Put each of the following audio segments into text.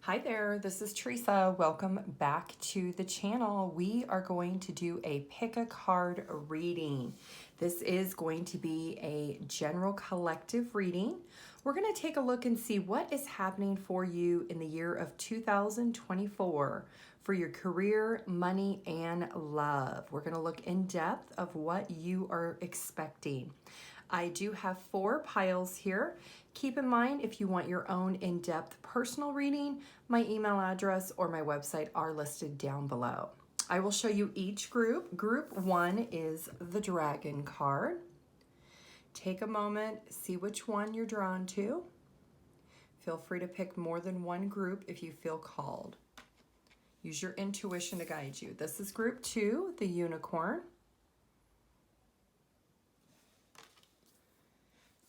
Hi there, this is Teresa. Welcome back to the channel. We are going to do a pick a card reading. This is going to be a general collective reading. We're going to take a look and see what is happening for you in the year of 2024 for your career, money, and love. We're going to look in depth of what you are expecting. I do have 4 piles here. Keep in mind, if you want your own in-depth personal reading, my email address or my website are listed down below. I will show you each group. Group 1 is the Dragon card. Take a moment, see which one you're drawn to. Feel free to pick more than one group if you feel called. Use your intuition to guide you. This is Group 2, the Unicorn.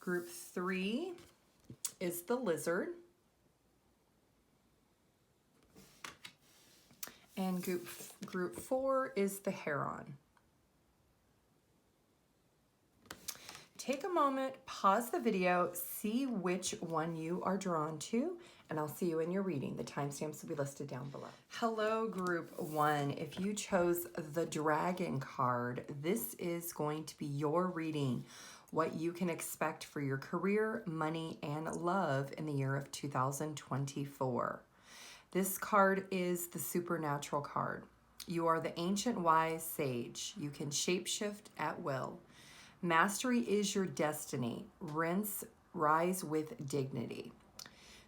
Group 3 is the Lizard. And group 4 is the Heron. Take a moment, pause the video, see which one you are drawn to, and I'll see you in your reading. The timestamps will be listed down below. Hello, Group 1. If you chose the Dragon card, this is going to be your reading. What you can expect for your career, money, and love in the year of 2024. This card is the supernatural card. You are the ancient wise sage. You can shapeshift at will. Mastery is your destiny. Rise with dignity.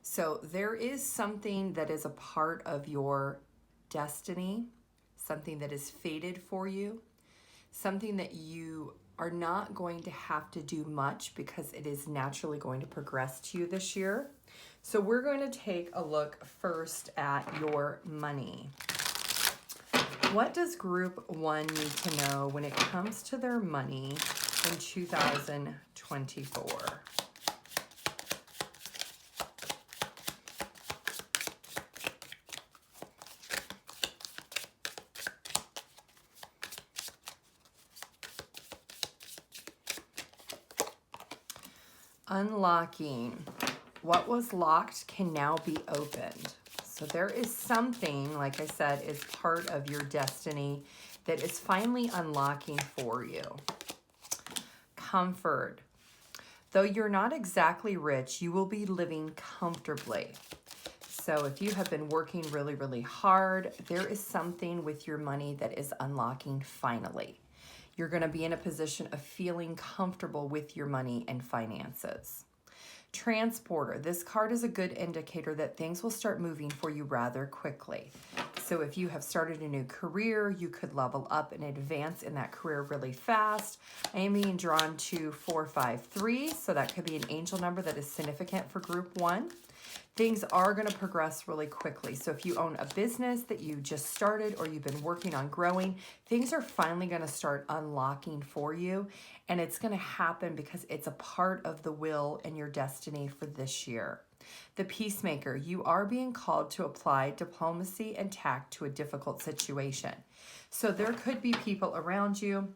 So there is something that is a part of your destiny, something that is fated for you, something that you are not going to have to do much because it is naturally going to progress to you this year. So we're going to take a look first at your money. What does Group 1 need to know when it comes to their money in 2024? Unlocking. What was locked can now be opened. So there is something, like I said, is part of your destiny that is finally unlocking for you. Comfort. Though you're not exactly rich, you will be living comfortably. So if you have been working really, really hard, there is something with your money that is unlocking finally. You're going to be in a position of feeling comfortable with your money and finances. Transporter. This card is a good indicator that things will start moving for you rather quickly. So if you have started a new career, you could level up and advance in that career really fast. I am being drawn to 453, so that could be an angel number that is significant for Group 1. Things are going to progress really quickly. So if you own a business that you just started or you've been working on growing, things are finally going to start unlocking for you. And it's going to happen because it's a part of the will and your destiny for this year. The Peacemaker, you are being called to apply diplomacy and tact to a difficult situation. So there could be people around you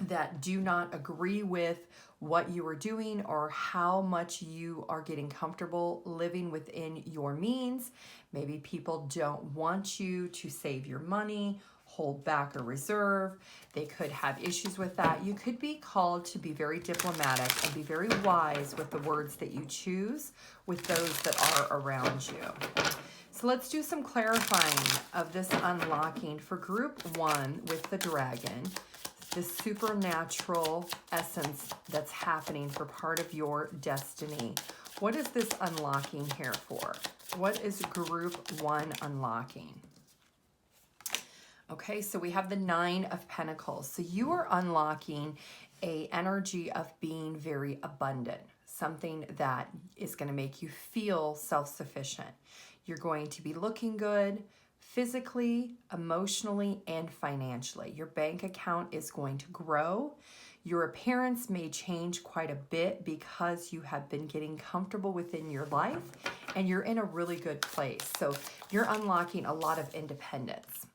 that do not agree with what you are doing or how much you are getting comfortable living within your means. Maybe people don't want you to save your money, hold back or reserve. They could have issues with that. You could be called to be very diplomatic and be very wise with the words that you choose with those that are around you. So let's do some clarifying of this unlocking for Group 1 with the Dragon. The supernatural essence that's happening for part of your destiny. What is this unlocking here for? What is Group 1 unlocking? Okay, so we have the 9 of Pentacles. So you are unlocking an energy of being very abundant, something that is going to make you feel self-sufficient. You're going to be looking good, physically, emotionally, and financially. Your bank account is going to grow. Your appearance may change quite a bit because you have been getting comfortable within your life and you're in a really good place. So you're unlocking a lot of independence.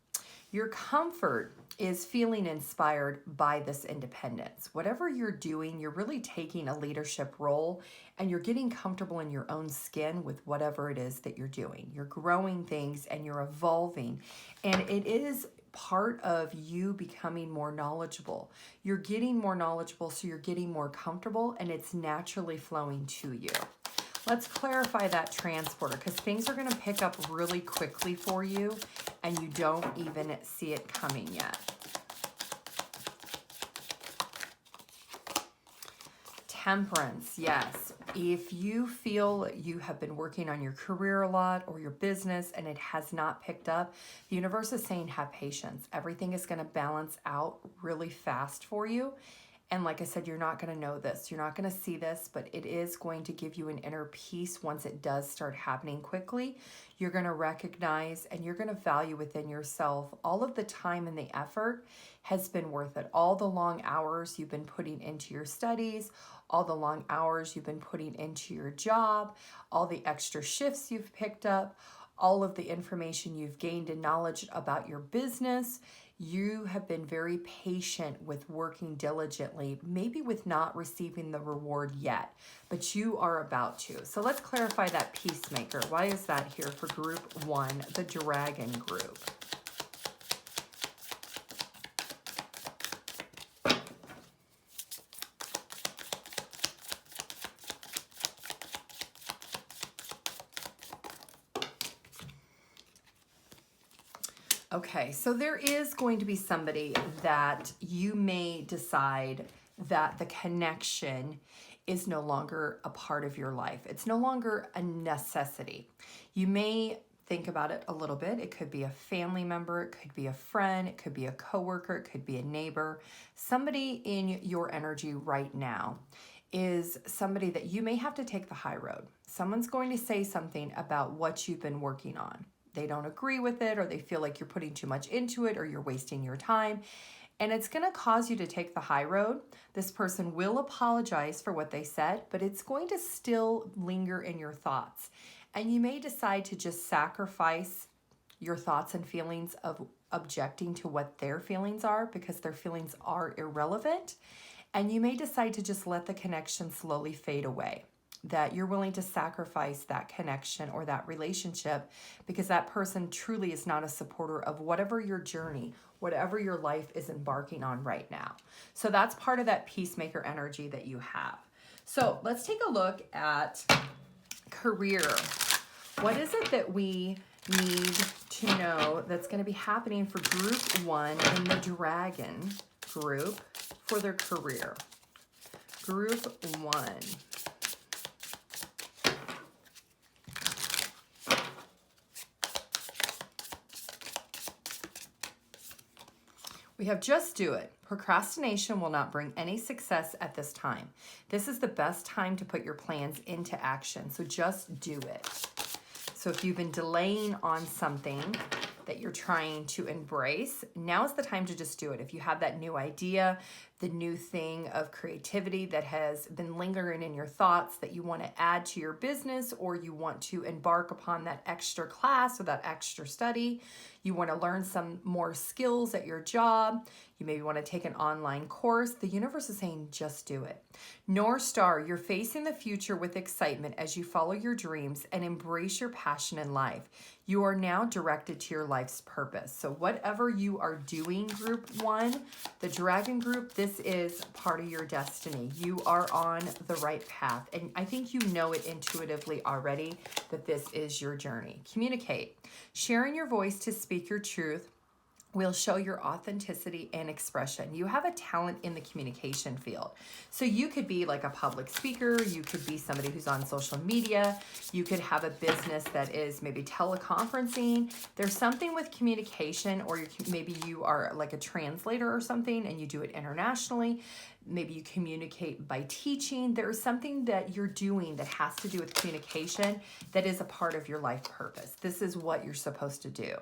Your comfort, is feeling inspired by this independence. Whatever you're doing, you're really taking a leadership role and you're getting comfortable in your own skin with whatever it is that you're doing. You're growing things and you're evolving, and it is part of you becoming more knowledgeable. You're getting more knowledgeable, so you're getting more comfortable, and it's naturally flowing to you. Let's clarify that transporter, because things are going to pick up really quickly for you and you don't even see it coming yet. Temperance, yes. If you feel you have been working on your career a lot or your business and it has not picked up, the universe is saying have patience. Everything is going to balance out really fast for you. And like I said, you're not going to know this. You're not going to see this, but it is going to give you an inner peace once it does start happening quickly. You're going to recognize and you're going to value within yourself all of the time and the effort has been worth it. All the long hours you've been putting into your studies, all the long hours you've been putting into your job, all the extra shifts you've picked up, all of the information you've gained and knowledge about your business. You have been very patient with working diligently, maybe with not receiving the reward yet, but you are about to. So let's clarify that peacemaker. Why is that here for group 1, the dragon group? Okay, so there is going to be somebody that you may decide that the connection is no longer a part of your life. It's no longer a necessity. You may think about it a little bit. It could be a family member, it could be a friend, it could be a coworker, it could be a neighbor. Somebody in your energy right now is somebody that you may have to take the high road. Someone's going to say something about what you've been working on. They don't agree with it, or they feel like you're putting too much into it, or you're wasting your time. And it's going to cause you to take the high road. This person will apologize for what they said, but it's going to still linger in your thoughts. And you may decide to just sacrifice your thoughts and feelings of objecting to what their feelings are, because their feelings are irrelevant. And you may decide to just let the connection slowly fade away. That you're willing to sacrifice that connection or that relationship because that person truly is not a supporter of whatever your journey, whatever your life is embarking on right now. So that's part of that peacemaker energy that you have. So let's take a look at career. What is it that we need to know that's going to be happening for group 1 in the dragon group for their career? Group 1. We have just do it. Procrastination will not bring any success at this time. This is the best time to put your plans into action. So just do it. So if you've been delaying on something that you're trying to embrace, now is the time to just do it. If you have that new idea, the new thing of creativity that has been lingering in your thoughts that you want to add to your business, or you want to embark upon that extra class or that extra study, you want to learn some more skills at your job, you maybe want to take an online course, the universe is saying just do it. North Star, you're facing the future with excitement as you follow your dreams and embrace your passion in life. You are now directed to your life's purpose. So whatever you are doing, group 1, the dragon group, this is part of your destiny. You are on the right path. And I think you know it intuitively already that this is your journey. Communicate. Sharing your voice to speak your truth will show your authenticity and expression. You have a talent in the communication field. So you could be like a public speaker, you could be somebody who's on social media, you could have a business that is maybe teleconferencing. There's something with communication, or maybe you are like a translator or something and you do it internationally. Maybe you communicate by teaching. There is something that you're doing that has to do with communication that is a part of your life purpose. This is what you're supposed to do.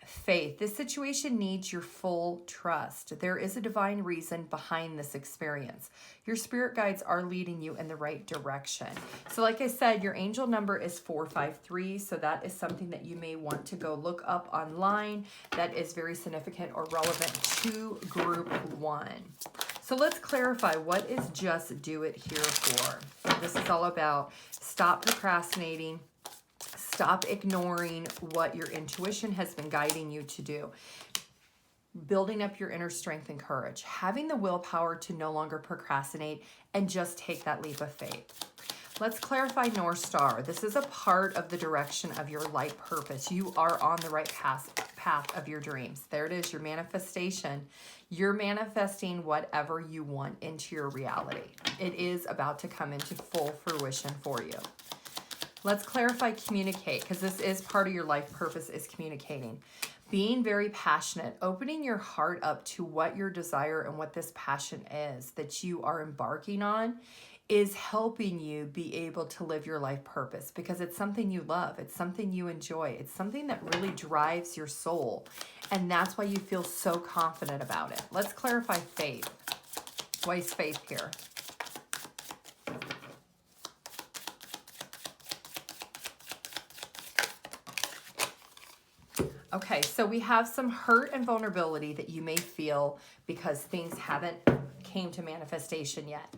Faith. This situation needs your full trust. There is a divine reason behind this experience. Your spirit guides are leading you in the right direction. So like I said, your angel number is 453. So that is something that you may want to go look up online that is very significant or relevant to group 1. So let's clarify, what is Just Do It here for? This is all about stop procrastinating. Stop ignoring what your intuition has been guiding you to do. Building up your inner strength and courage. Having the willpower to no longer procrastinate and just take that leap of faith. Let's clarify North Star. This is a part of the direction of your life purpose. You are on the right path of your dreams. There it is, your manifestation. You're manifesting whatever you want into your reality. It is about to come into full fruition for you. Let's clarify communicate, because this is part of your life purpose, is communicating. Being very passionate, opening your heart up to what your desire and what this passion is that you are embarking on is helping you be able to live your life purpose, because it's something you love. It's something you enjoy. It's something that really drives your soul. And that's why you feel so confident about it. Let's clarify faith. Why is faith here? Okay, so we have some hurt and vulnerability that you may feel because things haven't came to manifestation yet,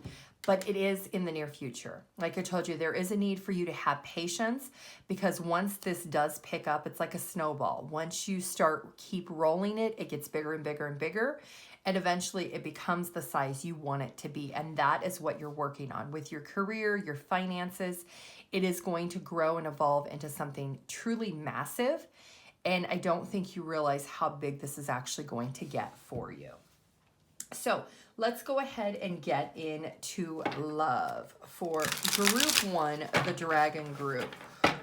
but it is in the near future. Like I told you, there is a need for you to have patience, because once this does pick up, it's like a snowball. Once you keep rolling it, it gets bigger and bigger and bigger, and eventually it becomes the size you want it to be. And that is what you're working on with your career, your finances. It is going to grow and evolve into something truly massive. And I don't think you realize how big this is actually going to get for you. So let's go ahead and get into love for group 1, the Dragon group.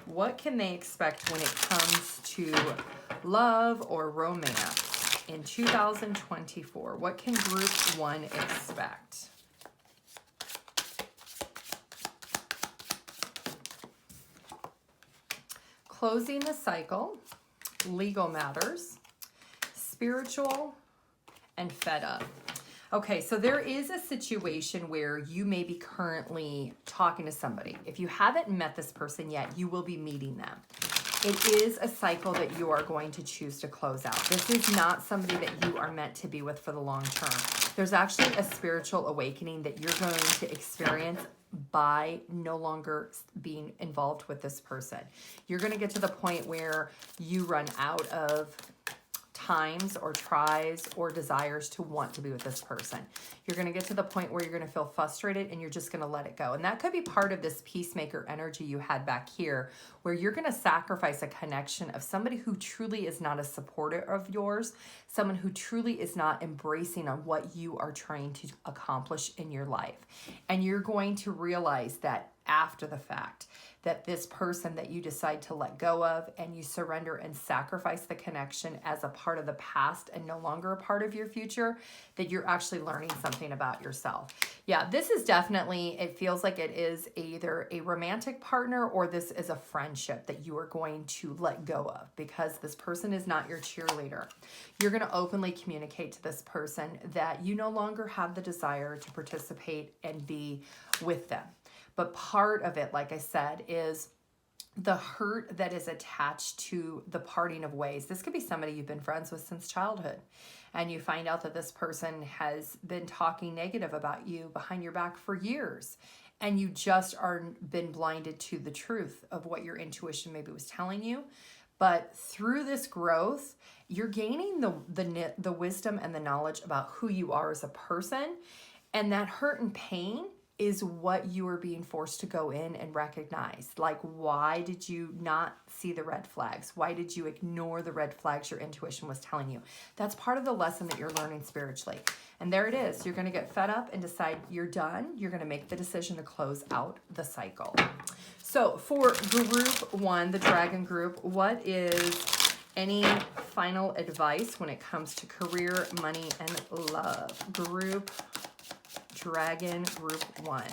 What can they expect when it comes to love or romance in 2024? What can group 1 expect? Closing the cycle. Legal matters, spiritual, and fed up. Okay, so there is a situation where you may be currently talking to somebody. If you haven't met this person yet, you will be meeting them. It is a cycle that you are going to choose to close out. This is not somebody that you are meant to be with for the long term. There's actually a spiritual awakening that you're going to experience by no longer being involved with this person. You're going to get to the point where you run out of times or tries or desires to want to be with this person. You're going to get to the point where you're going to feel frustrated and you're just going to let it go. And that could be part of this peacemaker energy you had back here, where you're going to sacrifice a connection of somebody who truly is not a supporter of yours, someone who truly is not embracing on what you are trying to accomplish in your life. And you're going to realize that after the fact, that this person that you decide to let go of and you surrender and sacrifice the connection as a part of the past and no longer a part of your future, that you're actually learning something about yourself. Yeah, this is definitely, it feels like it is either a romantic partner or this is a friendship that you are going to let go of, because this person is not your cheerleader. You're going to openly communicate to this person that you no longer have the desire to participate and be with them. But part of it, like I said, is the hurt that is attached to the parting of ways. This could be somebody you've been friends with since childhood, and you find out that this person has been talking negative about you behind your back for years, and you just are been blinded to the truth of what your intuition maybe was telling you. But through this growth, you're gaining the wisdom and the knowledge about who you are as a person, and that hurt and pain is what you are being forced to go in and recognize. Like, why did you not see the red flags? Why did you ignore the red flags your intuition was telling you? That's part of the lesson that you're learning spiritually. And there it is. You're going to get fed up and decide you're done. You're going to make the decision to close out the cycle. So for group 1, the Dragon group, what is any final advice when it comes to career, money, and love? Group Dragon group 1.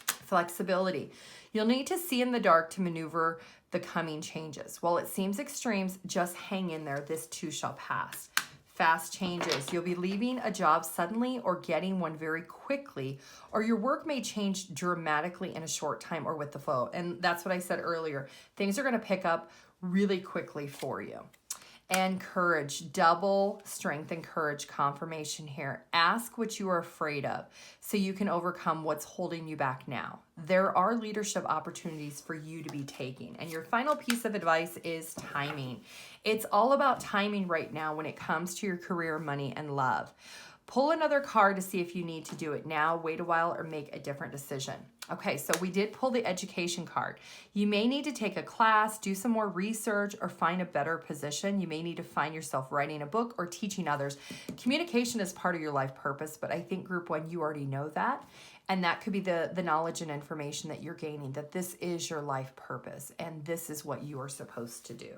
Flexibility. You'll need to see in the dark to maneuver the coming changes. While it seems extremes, just hang in there. This too shall pass. Fast changes. You'll be leaving a job suddenly or getting one very quickly, or your work may change dramatically in a short time or with the flow. And that's what I said earlier. Things are going to pick up really quickly for you. And courage, double strength and courage confirmation here. Ask what you are afraid of so you can overcome what's holding you back now. There are leadership opportunities for you to be taking. And your final piece of advice is timing. It's all about timing right now when it comes to your career, money, and love. Pull another card to see if you need to do it now, wait a while, or make a different decision. Okay, so we did pull the education card. You may need to take a class, do some more research, or find a better position. You may need to find yourself writing a book or teaching others. Communication is part of your life purpose, but I think group one, you already know that. And that could be the knowledge and information that you're gaining, that this is your life purpose, and this is what you are supposed to do.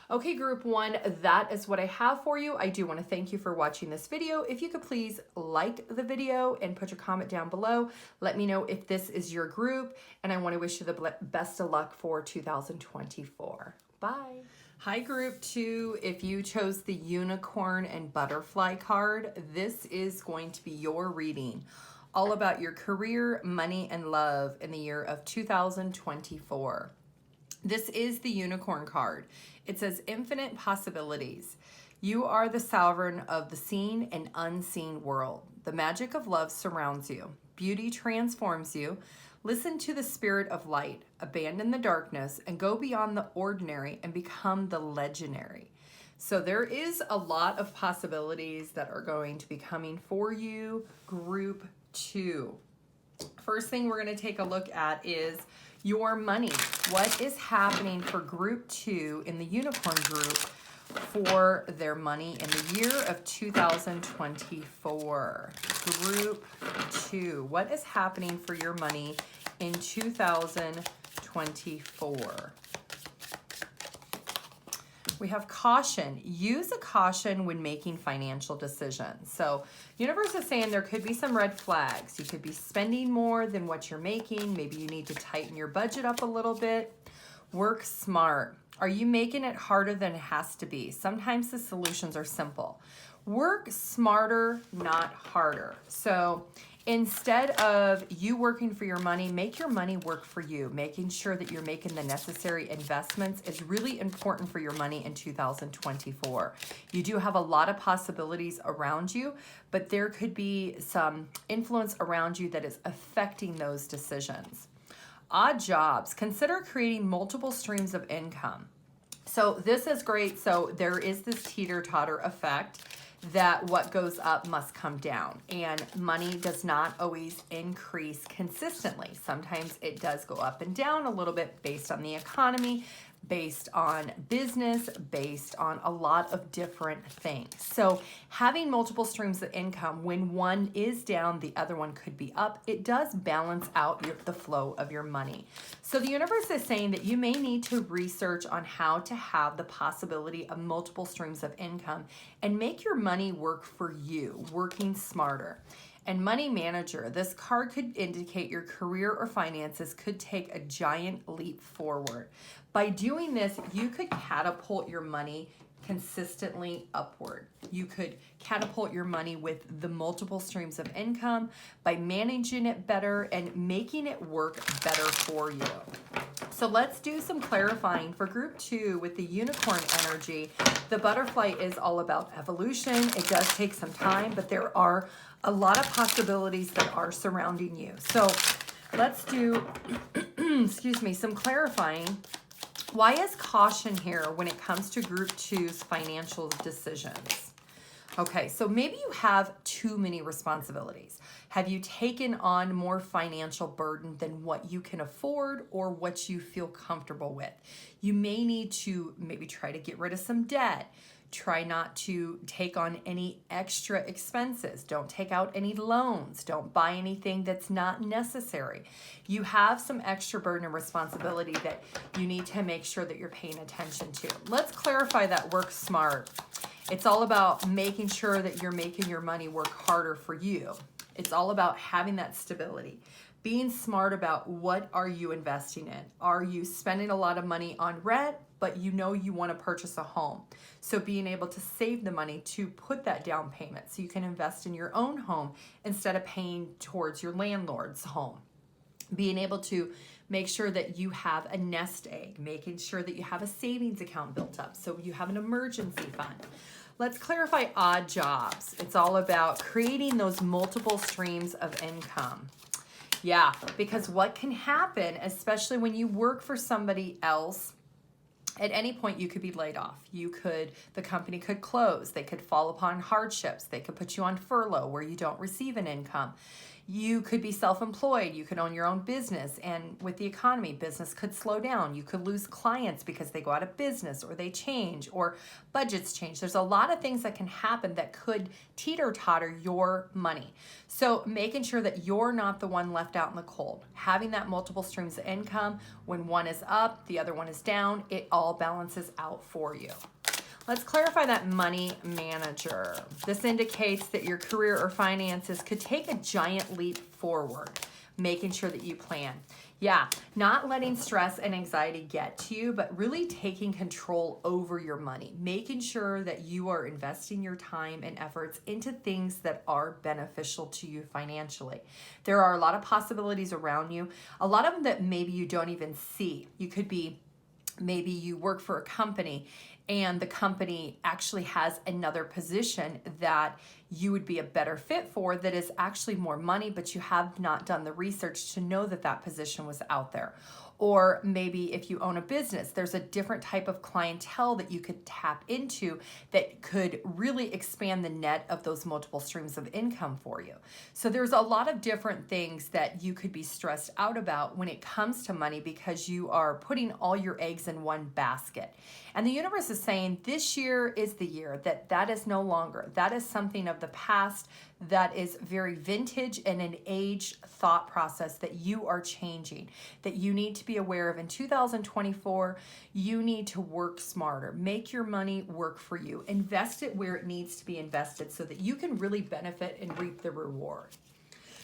Okay, group one, that is what I have for you. I do want to thank you for watching this video. If you could please like the video and put your comment down below. Let me know if this is your group, and I want to wish you the best of luck for 2024. Bye. Hi, group two. If you chose the unicorn and butterfly card, this is going to be your reading. All about your career, money, and love in the year of 2024. This is the unicorn card. It says infinite possibilities. You are the sovereign of the seen and unseen world. The magic of love surrounds you. Beauty transforms you. Listen to the spirit of light. Abandon the darkness and go beyond the ordinary and become the legendary. So there is a lot of possibilities that are going to be coming for you, group two. First thing we're going to take a look at is your money. What is happening for group two in the unicorn group for their money in the year of 2024? Group two, what is happening for your money in 2024? We have caution. Use a caution when making financial decisions. So universe is saying there could be some red flags. You could be spending more than what you're making. Maybe you need to tighten your budget up a little bit. Work smart. Are you making it harder than it has to be? Sometimes the solutions are simple. Work smarter, not harder. So instead of you working for your money, make your money work for you. Making sure that you're making the necessary investments is really important for your money in 2024. You do have a lot of possibilities around you, but there could be some influence around you that is affecting those decisions. Odd jobs. Consider creating multiple streams of income. So this is great. So there is this teeter-totter effect that what goes up must come down, and money does not always increase consistently. Sometimes it does go up and down a little bit based on the economy, based on business, based on a lot of different things. So having multiple streams of income, when one is down, the other one could be up. It does balance out the flow of your money. So the universe is saying that you may need to research on how to have the possibility of multiple streams of income and make your money work for you, working smarter. And money manager, this card could indicate your career or finances could take a giant leap forward. By doing this, you could catapult your money consistently upward. You could catapult your money with the multiple streams of income by managing it better and making it work better for you. So let's do some clarifying for group two with the unicorn energy. The butterfly is all about evolution. It does take some time, but there are a lot of possibilities that are surrounding you. So let's do, excuse me, some clarifying. Why is caution here when it comes to group two's financial decisions? Okay, so maybe you have too many responsibilities. Have you taken on more financial burden than what you can afford or what you feel comfortable with? You may need to maybe try to get rid of some debt. Try not to take on any extra expenses. Don't take out any loans. Don't buy anything that's not necessary. You have some extra burden and responsibility that you need to make sure that you're paying attention to. Let's clarify that work smart. It's all about making sure that you're making your money work harder for you. It's all about having that stability. Being smart about what are you investing in. Are you spending a lot of money on rent, but you know you want to purchase a home? So being able to save the money to put that down payment so you can invest in your own home instead of paying towards your landlord's home. Being able to make sure that you have a nest egg, making sure that you have a savings account built up so you have an emergency fund. Let's clarify odd jobs. It's all about creating those multiple streams of income. Yeah, because what can happen, especially when you work for somebody else, at any point you could be laid off. The company could close. They could fall upon hardships. They could put you on furlough where you don't receive an income. You could be self-employed. You could own your own business. And with the economy, business could slow down. You could lose clients because they go out of business or they change or budgets change. There's a lot of things that can happen that could teeter-totter your money. So making sure that you're not the one left out in the cold. Having that multiple streams of income, when one is up, the other one is down, it all balances out for you. Let's clarify that money manager. This indicates that your career or finances could take a giant leap forward, making sure that you plan. Yeah, not letting stress and anxiety get to you, but really taking control over your money, making sure that you are investing your time and efforts into things that are beneficial to you financially. There are a lot of possibilities around you, a lot of them that maybe you don't even see. You could be, maybe you work for a company and the company actually has another position that you would be a better fit for that is actually more money, but you have not done the research to know that that position was out there. Or maybe if you own a business, there's a different type of clientele that you could tap into that could really expand the net of those multiple streams of income for you. So there's a lot of different things that you could be stressed out about when it comes to money because you are putting all your eggs in one basket. And the universe is saying this year is the year that is no longer. That is something of the past that is very vintage and an aged thought process that you are changing, that you need to be aware of. In 2024, you need to work smarter. Make your money work for you. Invest it where it needs to be invested so that you can really benefit and reap the reward.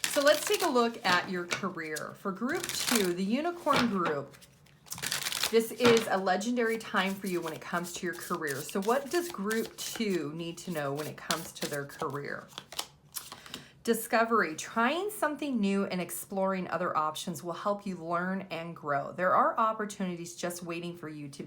So let's take a look at your career. For group 2, the unicorn group, this is a legendary time for you when it comes to your career. So what does group 2 need to know when it comes to their career? Discovery. Trying something new and exploring other options will help you learn and grow. There are opportunities just waiting for you to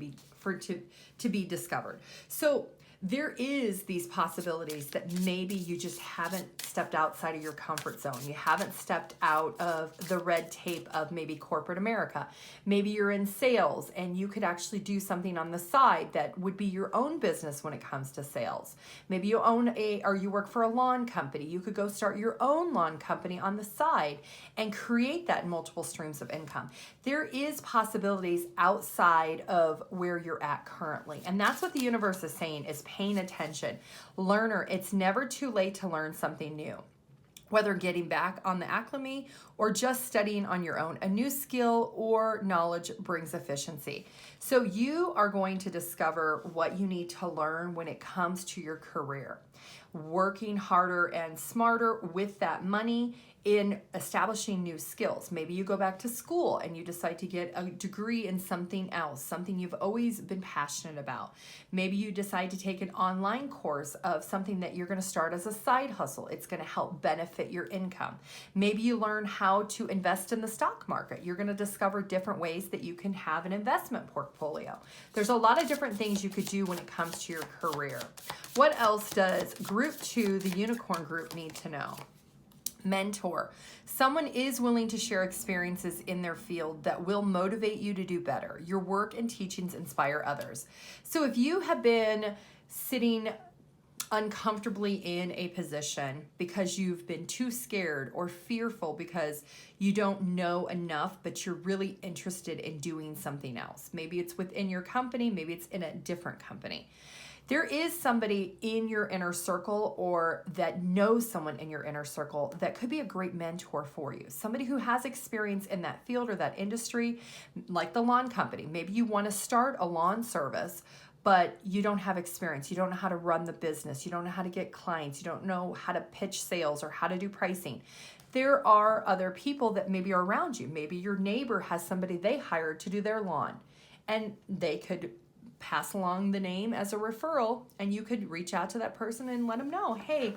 be discovered. So there is these possibilities that maybe you just haven't stepped outside of your comfort zone. You haven't stepped out of the red tape of maybe corporate America. Maybe you're in sales and you could actually do something on the side that would be your own business when it comes to sales. Maybe you you work for a lawn company. You could go start your own lawn company on the side and create that multiple streams of income. There is possibilities outside of where you're at currently. And that's what the universe is saying, is paying attention. Learner, it's never too late to learn something new. Whether getting back on the acclimate or just studying on your own, a new skill or knowledge brings efficiency. So you are going to discover what you need to learn when it comes to your career. Working harder and smarter with that money in establishing new skills. Maybe you go back to school and you decide to get a degree in something else, something you've always been passionate about. Maybe you decide to take an online course of something that you're going to start as a side hustle. It's going to help benefit your income. Maybe you learn how to invest in the stock market. You're going to discover different ways that you can have an investment portfolio. There's a lot of different things you could do when it comes to your career. What else does group 2, the unicorn group, need to know? Mentor. Someone is willing to share experiences in their field that will motivate you to do better. Your work and teachings inspire others. So if you have been sitting uncomfortably in a position because you've been too scared or fearful because you don't know enough, but you're really interested in doing something else. Maybe it's within your company, maybe it's in a different company. There is somebody in your inner circle or that knows someone in your inner circle that could be a great mentor for you. Somebody who has experience in that field or that industry, like the lawn company. Maybe you want to start a lawn service, but you don't have experience. You don't know how to run the business. You don't know how to get clients. You don't know how to pitch sales or how to do pricing. there are other people that maybe are around you. Maybe your neighbor has somebody they hired to do their lawn, and they could pass along the name as a referral, and you could reach out to that person and let them know, hey,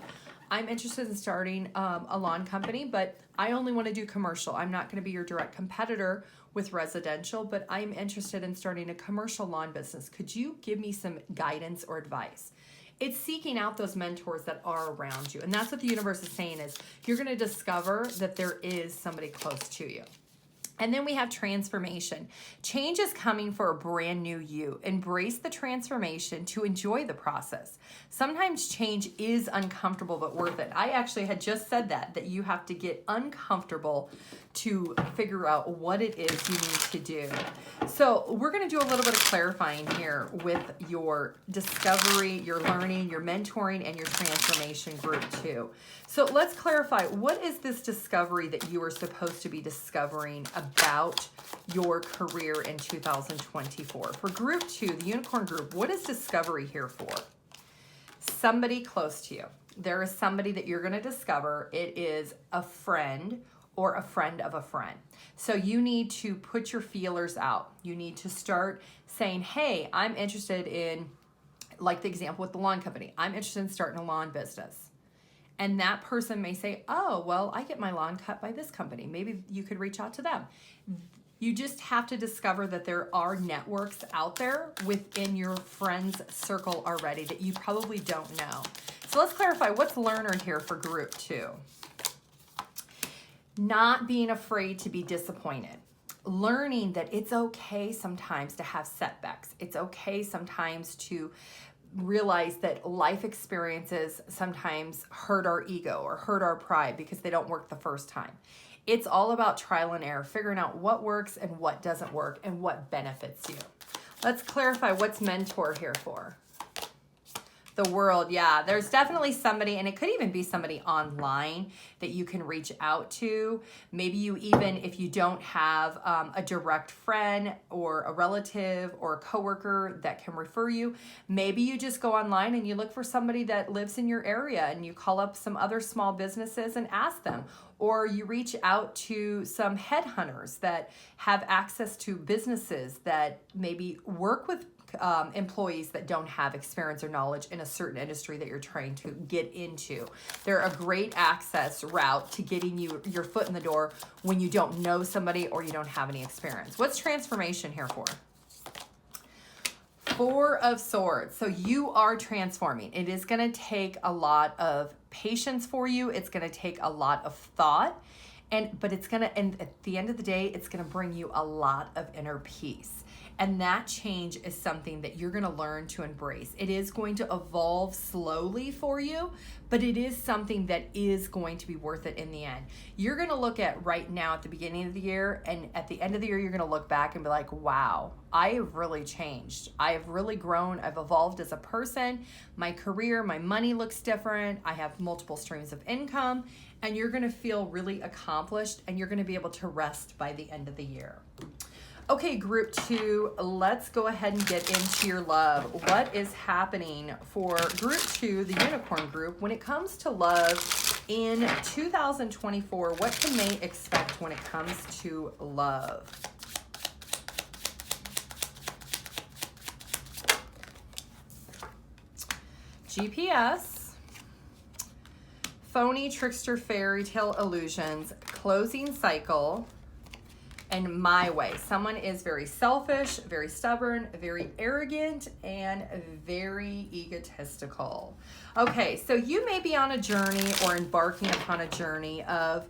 I'm interested in starting a lawn company, but I only want to do commercial. I'm not going to be your direct competitor with residential, but I'm interested in starting a commercial lawn business. Could you give me some guidance or advice? It's seeking out those mentors that are around you. And that's what the universe is saying, is you're going to discover that there is somebody close to you. And then we have transformation. Change is coming for a brand new you. Embrace the transformation to enjoy the process. Sometimes change is uncomfortable but worth it. I actually had just said that you have to get uncomfortable to figure out what it is you need to do. So we're going to do a little bit of clarifying here with your discovery, your learning, your mentoring, and your transformation group too. So let's clarify, what is this discovery that you are supposed to be discovering about your career in 2024? For group 2, the unicorn group, what is discovery here for? Somebody close to you. There is somebody that you're going to discover. It is a friend or a friend of a friend. So you need to put your feelers out. You need to start saying, hey, I'm interested in, like the example with the lawn company, I'm interested in starting a lawn business. And that person may say, oh, well, I get my lawn cut by this company. Maybe you could reach out to them. You just have to discover that there are networks out there within your friends circle already that you probably don't know. So let's clarify, what's learner here for group 2? Not being afraid to be disappointed. Learning that it's okay sometimes to have setbacks. It's okay sometimes to realize that life experiences sometimes hurt our ego or hurt our pride because they don't work the first time. It's all about trial and error, figuring out what works and what doesn't work and what benefits you. Let's clarify, what's mentor here for? The world, yeah, there's definitely somebody, and it could even be somebody online that you can reach out to. Maybe you even, if you don't have a direct friend or a relative or a coworker that can refer you, maybe you just go online and you look for somebody that lives in your area and you call up some other small businesses and ask them. Or you reach out to some headhunters that have access to businesses that maybe work with employees that don't have experience or knowledge in a certain industry that you're trying to get into. They're a great access route to getting you your foot in the door when you don't know somebody or you don't have any experience. What's transformation here for? 4 of Swords. So you are transforming. It is going to take a lot of patience for you. It's going to take a lot of thought. But it's going to, and at the end of the day, it's going to bring you a lot of inner peace. And that change is something that you're going to learn to embrace. It is going to evolve slowly for you, but it is something that is going to be worth it in the end. You're going to look at right now at the beginning of the year, and at the end of the year, you're going to look back and be like, wow, I have really changed. I have really grown. I've evolved as a person. My career, my money looks different. I have multiple streams of income, and you're going to feel really accomplished, and you're going to be able to rest by the end of the year. Okay, group 2, let's go ahead and get into your love. What is happening for group 2, the unicorn group, when it comes to love in 2024? What can they expect when it comes to love? GPS, phony, trickster, fairy tale, illusions, closing cycle, and my way. Someone is very selfish, very stubborn, very arrogant, and very egotistical. Okay, so you may be on a journey or embarking upon a journey of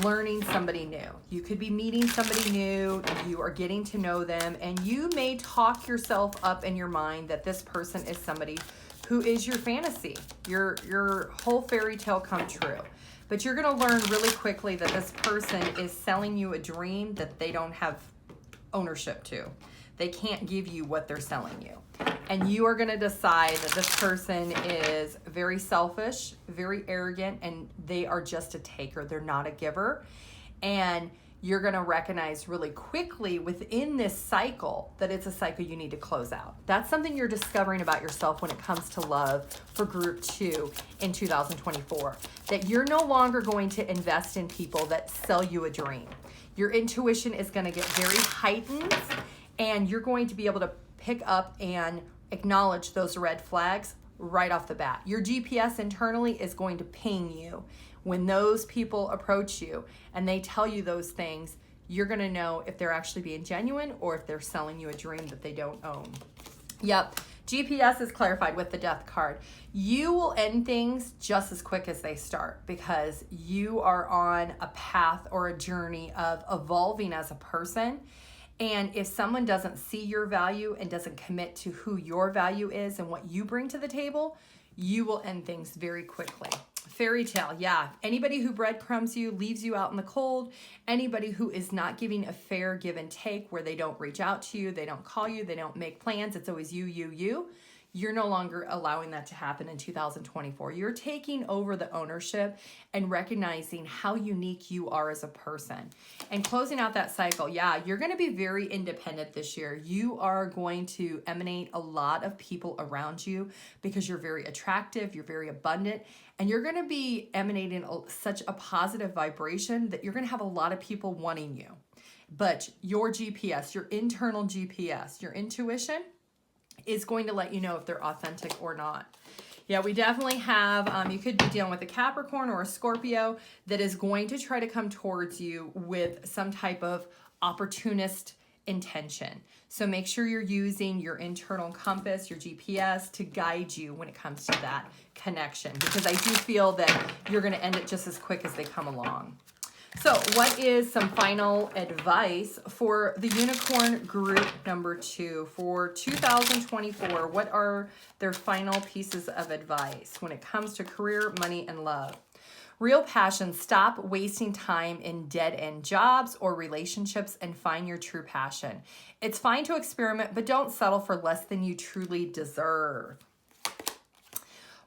learning somebody new. You could be meeting somebody new, you are getting to know them, and you may talk yourself up in your mind that this person is somebody who is your fantasy, your whole fairy tale come true. But you're going to learn really quickly that this person is selling you a dream that they don't have ownership to. They can't give you what they're selling you. And you are going to decide that this person is very selfish, very arrogant, and they are just a taker. They're not a giver. And you're going to recognize really quickly within this cycle that it's a cycle you need to close out. That's something you're discovering about yourself when it comes to love for group 2 in 2024, that you're no longer going to invest in people that sell you a dream. Your intuition is going to get very heightened, and you're going to be able to pick up and acknowledge those red flags right off the bat. Your GPS internally is going to ping you. When those people approach you and they tell you those things, you're going to know if they're actually being genuine or if they're selling you a dream that they don't own. Yep, GPS is clarified with the Death card. You will end things just as quick as they start because you are on a path or a journey of evolving as a person. And if someone doesn't see your value and doesn't commit to who your value is and what you bring to the table, you will end things very quickly. Fairy tale, yeah. Anybody who breadcrumbs you, leaves you out in the cold, anybody who is not giving a fair give and take where they don't reach out to you, they don't call you, they don't make plans, it's always you. You're no longer allowing that to happen in 2024. You're taking over the ownership and recognizing how unique you are as a person. And closing out that cycle, yeah, you're going to be very independent this year. You are going to emanate a lot of people around you because you're very attractive, you're very abundant, and you're going to be emanating such a positive vibration that you're going to have a lot of people wanting you. But your GPS, your internal GPS, your intuition, is going to let you know if they're authentic or not. Yeah, we definitely have, you could be dealing with a Capricorn or a Scorpio that is going to try to come towards you with some type of opportunist intention. So make sure you're using your internal compass, your GPS, to guide you when it comes to that connection, because I do feel that you're going to end it just as quick as they come along. So what is some final advice for the unicorn group number 2 for 2024? What are their final pieces of advice when it comes to career, money, and love? Real passion. Stop wasting time in dead-end jobs or relationships and find your true passion. It's fine to experiment, but don't settle for less than you truly deserve.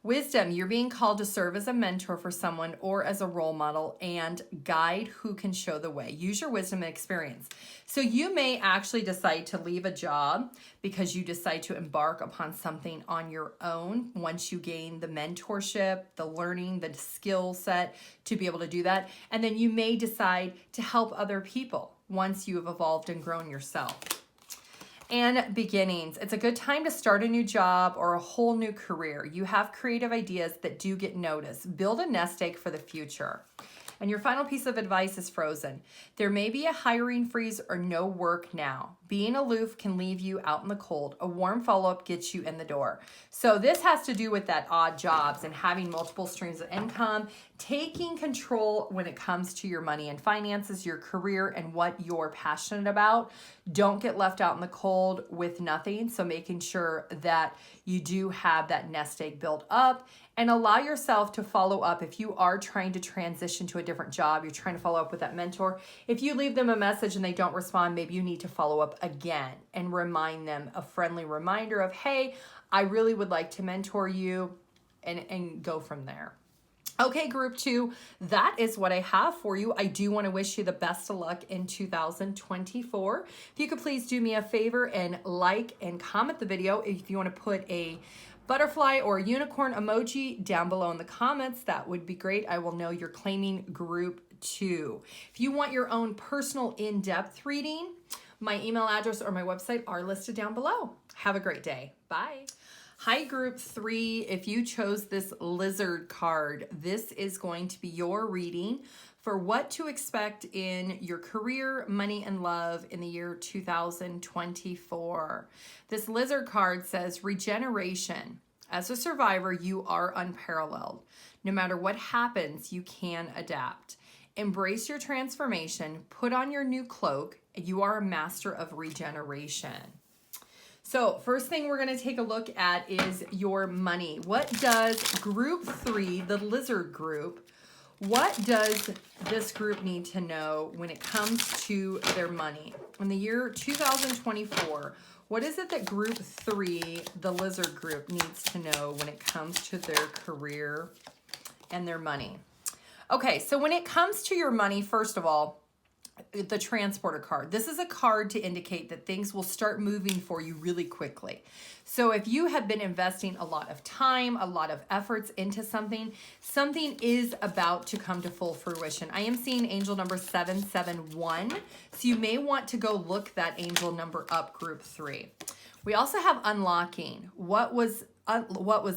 Wisdom, you're being called to serve as a mentor for someone or as a role model and guide who can show the way. Use your wisdom and experience. So you may actually decide to leave a job because you decide to embark upon something on your own once you gain the mentorship, the learning, the skill set to be able to do that. And then you may decide to help other people once you have evolved and grown yourself. And beginnings. It's a good time to start a new job or a whole new career. You have creative ideas that do get noticed. Build a nest egg for the future. And your final piece of advice is frozen. There may be a hiring freeze or no work now. Being aloof can leave you out in the cold. A warm follow-up gets you in the door. So this has to do with that odd jobs and having multiple streams of income, taking control when it comes to your money and finances, your career, and what you're passionate about. Don't get left out in the cold with nothing. So making sure that you do have that nest egg built up, and allow yourself to follow up. If you are trying to transition to a different job, you're trying to follow up with that mentor. If you leave them a message and they don't respond, maybe you need to follow up again and remind them a friendly reminder of, hey, I really would like to mentor you, and go from there. Okay, group 2, that is what I have for you. I do want to wish you the best of luck in 2024. If you could please do me a favor and like and comment the video. If you want to put a butterfly or a unicorn emoji down below in the comments, that would be great. I will know you're claiming group 2. If you want your own personal in-depth reading, my email address or my website are listed down below. Have a great day. Bye. Hi, group 3. If you chose this lizard card, this is going to be your reading for what to expect in your career, money, and love in the year 2024. This lizard card says regeneration. As a survivor, you are unparalleled. No matter what happens, you can adapt. Embrace your transformation. Put on your new cloak. You are a master of regeneration. So first thing we're going to take a look at is your money. What does group 3, the lizard group, what does this group need to know when it comes to their money? In the year 2024, what is it that group 3, the lizard group, needs to know when it comes to their career and their money? Okay, so when it comes to your money, first of all, the transporter card. This is a card to indicate that things will start moving for you really quickly. So if you have been investing a lot of time, a lot of efforts into something, something is about to come to full fruition. I am seeing angel number 771. So you may want to go look that angel number up, group 3. We also have unlocking. What was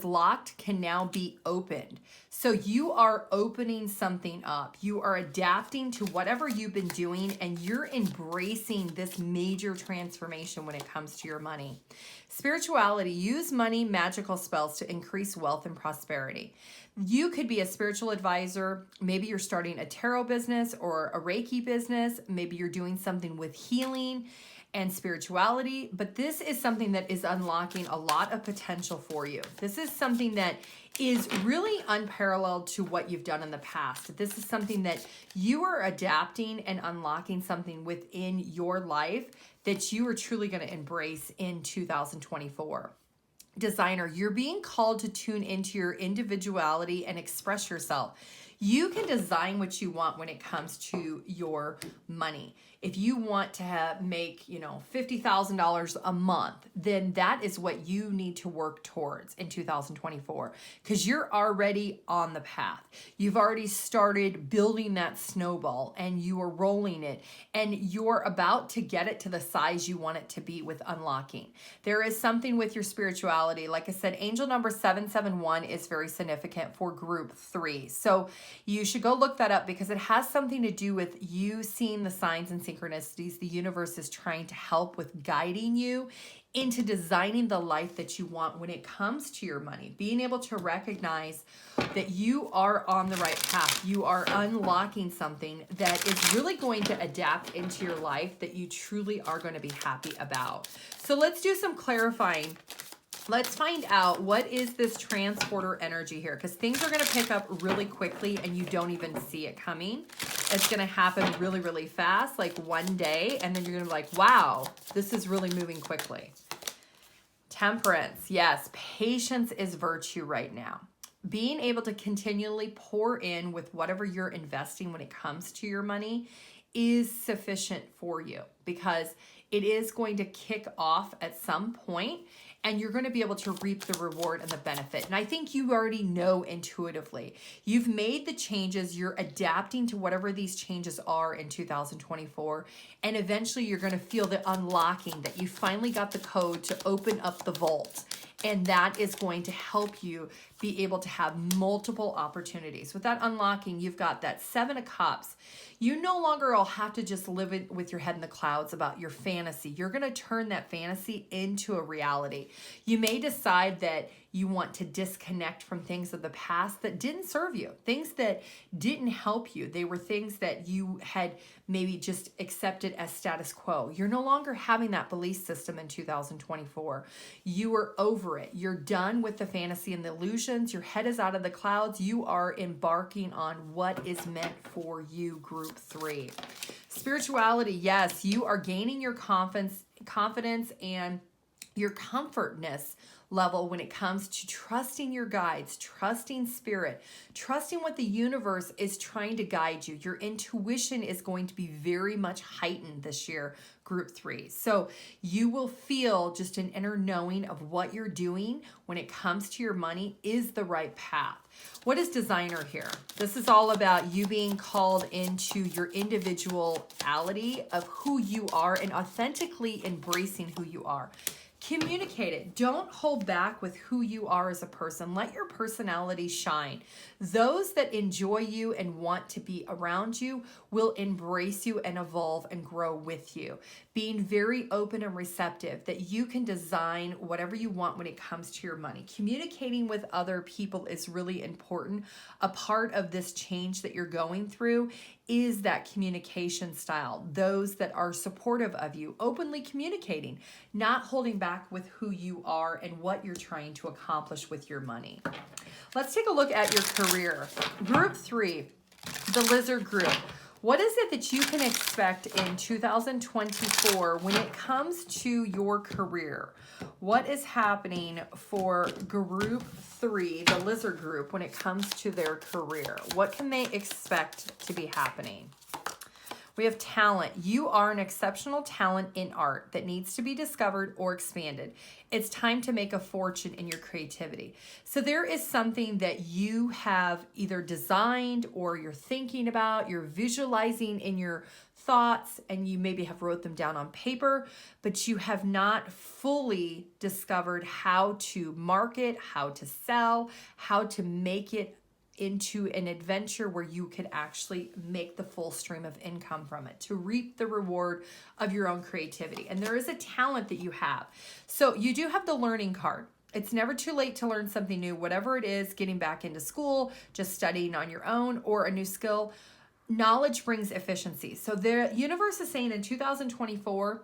locked can now be opened. So you are opening something up. You are adapting to whatever you've been doing, and you're embracing this major transformation when it comes to your money. Spirituality, use money, magical spells to increase wealth and prosperity. You could be a spiritual advisor. Maybe you're starting a tarot business or a Reiki business. Maybe you're doing something with healing and spirituality, but this is something that is unlocking a lot of potential for you. This is something that is really unparalleled to what you've done in the past. This is something that you are adapting and unlocking something within your life that you are truly going to embrace in 2024. Designer, you're being called to tune into your individuality and express yourself. You can design what you want when it comes to your money. If you want to make, $50,000 a month, then that is what you need to work towards in 2024, because you're already on the path. You've already started building that snowball and you are rolling it, and you're about to get it to the size you want it to be with unlocking. There is something with your spirituality. Like I said, angel number 771 is very significant for group 3. So you should go look that up, because it has something to do with you seeing the signs and synchronicities. The universe is trying to help with guiding you into designing the life that you want when it comes to your money. Being able to recognize that you are on the right path. You are unlocking something that is really going to adapt into your life that you truly are going to be happy about. So let's do some clarifying. Let's find out, what is this transporter energy here? Because things are going to pick up really quickly and you don't even see it coming. It's going to happen really, really fast, like one day, and then you're going to be like, wow, this is really moving quickly. Temperance, yes, patience is virtue right now. Being able to continually pour in with whatever you're investing when it comes to your money is sufficient for you, because it is going to kick off at some point, and you're going to be able to reap the reward and the benefit. And I think you already know intuitively. You've made the changes. You're adapting to whatever these changes are in 2024. And eventually you're going to feel the unlocking, that you finally got the code to open up the vault. And that is going to help you be able to have multiple opportunities. With that unlocking, you've got that 7 of Cups. You no longer will have to just live it with your head in the clouds about your fantasy. You're going to turn that fantasy into a reality. You may decide that you want to disconnect from things of the past that didn't serve you, things that didn't help you. They were things that you had maybe just accepted as status quo. You're no longer having that belief system in 2024. You are over it. You're done with the fantasy and the illusions. Your head is out of the clouds. You are embarking on what is meant for you, group 3. Spirituality, yes, you are gaining your confidence and your comfortness level when it comes to trusting your guides, trusting spirit, trusting what the universe is trying to guide you. Your intuition is going to be very much heightened this year, group 3. So you will feel just an inner knowing of what you're doing when it comes to your money is the right path. What is designer here? This is all about you being called into your individuality of who you are and authentically embracing who you are. Communicate it. Don't hold back with who you are as a person. Let your personality shine. Those that enjoy you and want to be around you will embrace you and evolve and grow with you. Being very open and receptive, that you can design whatever you want when it comes to your money. Communicating with other people is really important. A part of this change that you're going through is that communication style. Those that are supportive of you, openly communicating, not holding back with who you are and what you're trying to accomplish with your money. Let's take a look at your career. Group 3, the lizard group. What is it that you can expect in 2024 when it comes to your career? What is happening for group 3, the lizard group, when it comes to their career? What can they expect to be happening? We have talent. You are an exceptional talent in art that needs to be discovered or expanded. It's time to make a fortune in your creativity. So there is something that you have either designed or you're thinking about, you're visualizing in your thoughts, and you maybe have wrote them down on paper, but you have not fully discovered how to market, how to sell, how to make it into an adventure where you could actually make the full stream of income from it, to reap the reward of your own creativity. And there is a talent that you have. So you do have the learning card. It's never too late to learn something new, whatever it is, getting back into school, just studying on your own, or a new skill. Knowledge brings efficiency. So the universe is saying in 2024,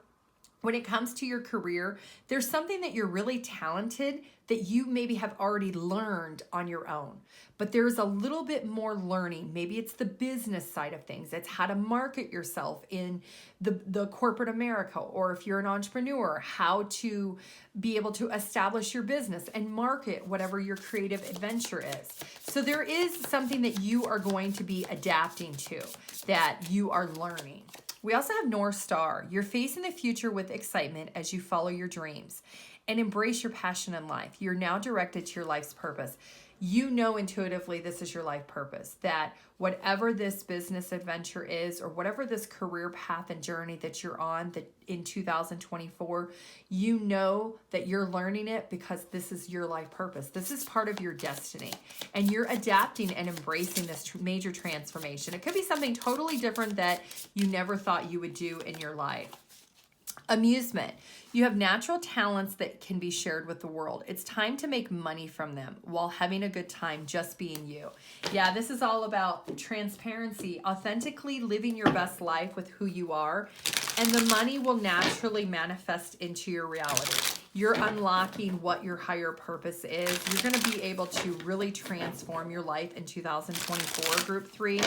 when it comes to your career, there's something that you're really talented that you maybe have already learned on your own. But there's a little bit more learning. Maybe it's the business side of things. It's how to market yourself in the corporate America, or if you're an entrepreneur, how to be able to establish your business and market whatever your creative adventure is. So there is something that you are going to be adapting to, that you are learning. We also have North Star. You're facing the future with excitement as you follow your dreams and embrace your passion in life. You're now directed to your life's purpose. You know intuitively this is your life purpose, that whatever this business adventure is, or whatever this career path and journey that you're on that in 2024, you know that you're learning it because this is your life purpose. This is part of your destiny, and you're adapting and embracing this major transformation. It could be something totally different that you never thought you would do in your life. Amusement. You have natural talents that can be shared with the world. It's time to make money from them while having a good time just being you. Yeah, this is all about transparency, authentically living your best life with who you are, and the money will naturally manifest into your reality. You're unlocking what your higher purpose is. You're going to be able to really transform your life in 2024, Group 3,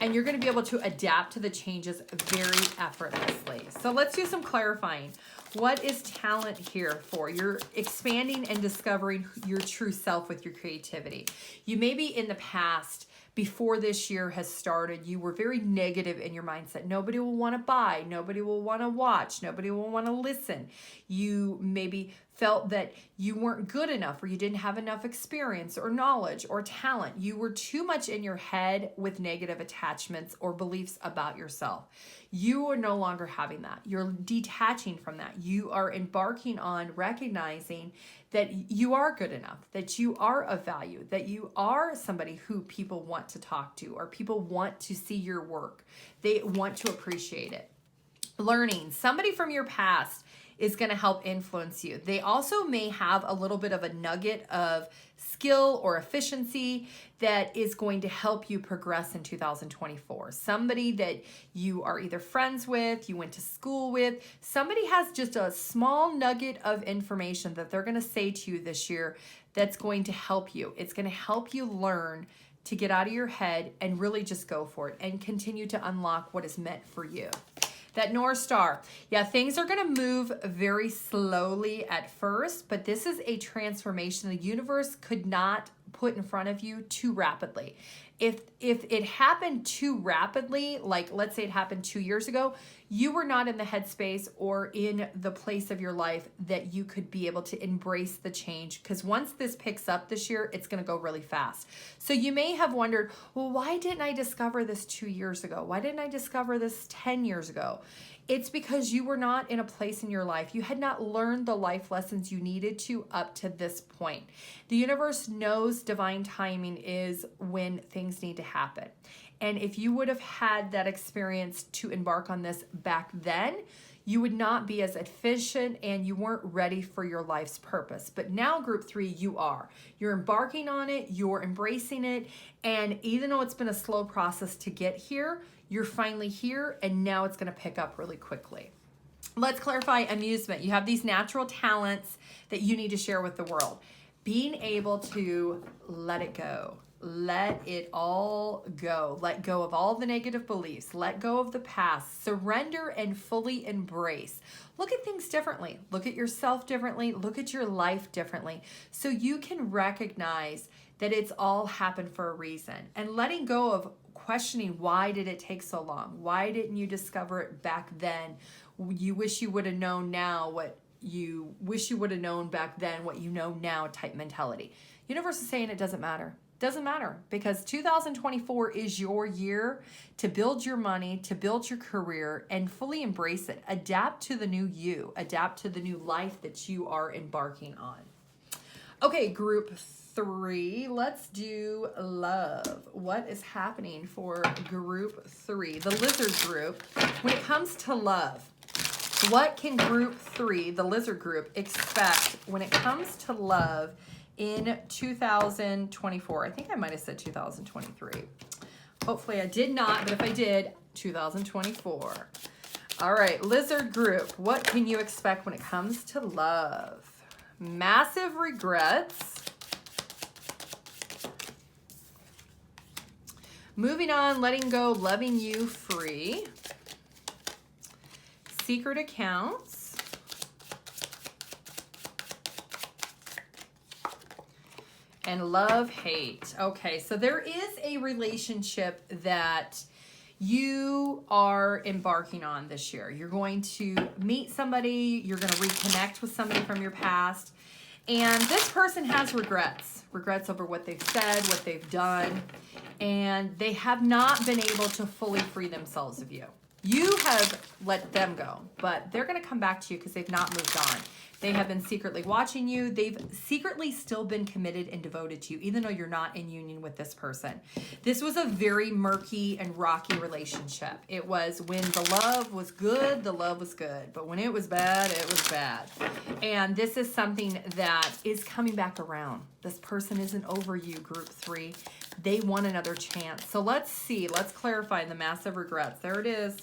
and you're going to be able to adapt to the changes very effortlessly. So let's do some clarifying. What is talent here for? You're expanding and discovering your true self with your creativity. You may be in the past, before this year has started, you were very negative in your mindset. Nobody will want to buy. Nobody will want to watch. Nobody will want to listen. You maybe felt that you weren't good enough, or you didn't have enough experience or knowledge or talent. You were too much in your head with negative attachments or beliefs about yourself. You are no longer having that. You're detaching from that. You are embarking on recognizing that you are good enough, that you are of value, that you are somebody who people want to talk to, or people want to see your work. They want to appreciate it. Learning. Somebody from your past is going to help influence you. They also may have a little bit of a nugget of skill or efficiency that is going to help you progress in 2024. Somebody that you are either friends with, you went to school with, somebody has just a small nugget of information that they're going to say to you this year that's going to help you. It's going to help you learn to get out of your head and really just go for it and continue to unlock what is meant for you. That North Star. Yeah, things are going to move very slowly at first, but this is a transformation the universe could not put in front of you too rapidly. If it happened too rapidly, like let's say it happened 2 years ago, you were not in the headspace or in the place of your life that you could be able to embrace the change, because once this picks up this year, it's going to go really fast. So you may have wondered, well, why didn't I discover this 2 years ago? Why didn't I discover this 10 years ago? It's because you were not in a place in your life. You had not learned the life lessons you needed to up to this point. The universe knows divine timing is when things need to happen. And if you would have had that experience to embark on this back then, you would not be as efficient and you weren't ready for your life's purpose. But now, Group 3, you are. You're embarking on it, you're embracing it, and even though it's been a slow process to get here, you're finally here, and now it's going to pick up really quickly. Let's clarify amusement. You have these natural talents that you need to share with the world. Being able to let it go. Let it all go. Let go of all the negative beliefs. Let go of the past. Surrender and fully embrace. Look at things differently. Look at yourself differently. Look at your life differently. So you can recognize that it's all happened for a reason. And letting go of questioning, why did it take so long? Why didn't you discover it back then? You wish you would have known now what you wish you would have known back then, what you know now type mentality. Universe is saying it doesn't matter. Doesn't matter, because 2024 is your year to build your money, to build your career, and fully embrace it. Adapt to the new you. Adapt to the new life that you are embarking on. Okay, group 3. Let's do love. What is happening for group 3, the lizard group, when it comes to love? What can group 3, the lizard group, expect when it comes to love in 2024? I think I might have said 2023. Hopefully I did not, but if I did, 2024. All right, lizard group, what can you expect when it comes to love? Massive regrets. Moving on, letting go, loving you free. Secret accounts. And love, hate. Okay, so there is a relationship that you are embarking on this year. You're going to meet somebody, you're going to reconnect with somebody from your past, and this person has regrets over what they've said, what they've done, and they have not been able to fully free themselves of you. You have let them go, but they're going to come back to you because they've not moved on. They have been secretly watching you. They've secretly still been committed and devoted to you, even though you're not in union with this person. This was a very murky and rocky relationship. It was when the love was good, the love was good. But when it was bad, it was bad. And this is something that is coming back around. This person isn't over you, group 3. They want another chance. So let's see. Let's clarify the massive regrets. There it is.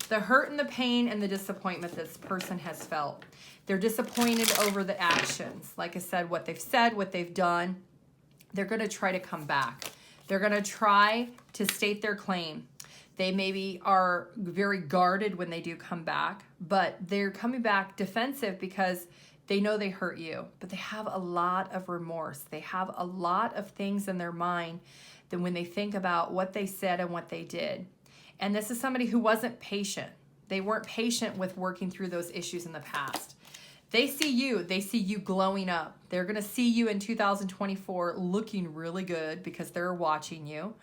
The hurt and the pain and the disappointment this person has felt. They're disappointed over the actions. Like I said, what they've done. They're going to try to come back. They're going to try to state their claim. They maybe are very guarded when they do come back, but they're coming back defensive because they know they hurt you, but they have a lot of remorse. They have a lot of things in their mind that when they think about what they said and what they did. And this is somebody who wasn't patient. They weren't patient with working through those issues in the past. They see you glowing up. They're going to see you in 2024 looking really good because they're watching you.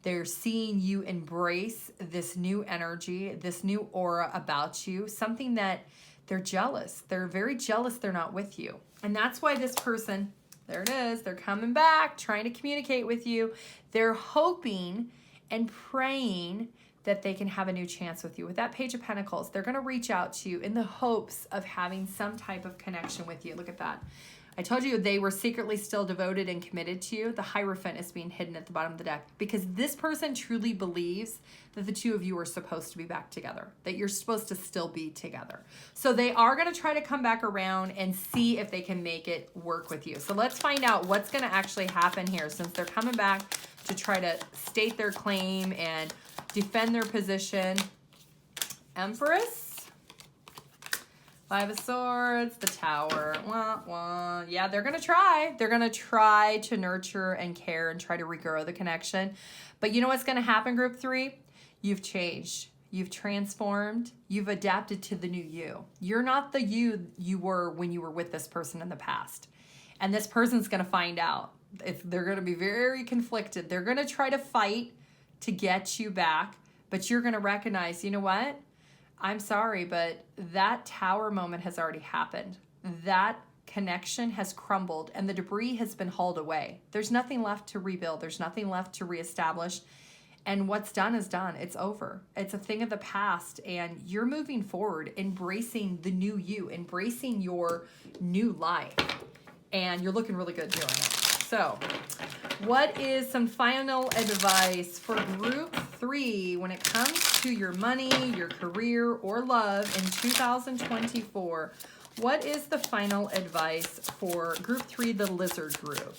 They're seeing you embrace this new energy, this new aura about you, something that they're jealous. They're very jealous they're not with you. And that's why this person, there it is, they're coming back, trying to communicate with you. They're hoping and praying that they can have a new chance with you. With that Page of Pentacles, they're going to reach out to you in the hopes of having some type of connection with you. Look at that. I told you they were secretly still devoted and committed to you. The Hierophant is being hidden at the bottom of the deck because this person truly believes that the two of you are supposed to be back together, that you're supposed to still be together. So they are going to try to come back around and see if they can make it work with you. So let's find out what's going to actually happen here, since they're coming back to try to state their claim and defend their position. Empress, 5 of Swords, the Tower. Wah, wah. Yeah, they're going to try. They're going to try to nurture and care and try to regrow the connection. But you know what's going to happen, group 3? You've changed. You've transformed. You've adapted to the new you. You're not the you were when you were with this person in the past. And this person's going to find out. If they're going to be very conflicted. They're going to try to fight to get you back. But you're going to recognize, you know what? I'm sorry, but that Tower moment has already happened. That connection has crumbled and the debris has been hauled away. There's nothing left to rebuild. There's nothing left to reestablish. And what's done is done. It's over. It's a thing of the past, and you're moving forward, embracing the new you, embracing your new life. And you're looking really good doing it. So, what is some final advice for group 3 when it comes to your money, your career, or love in 2024? What is the final advice for group 3, the lizard group?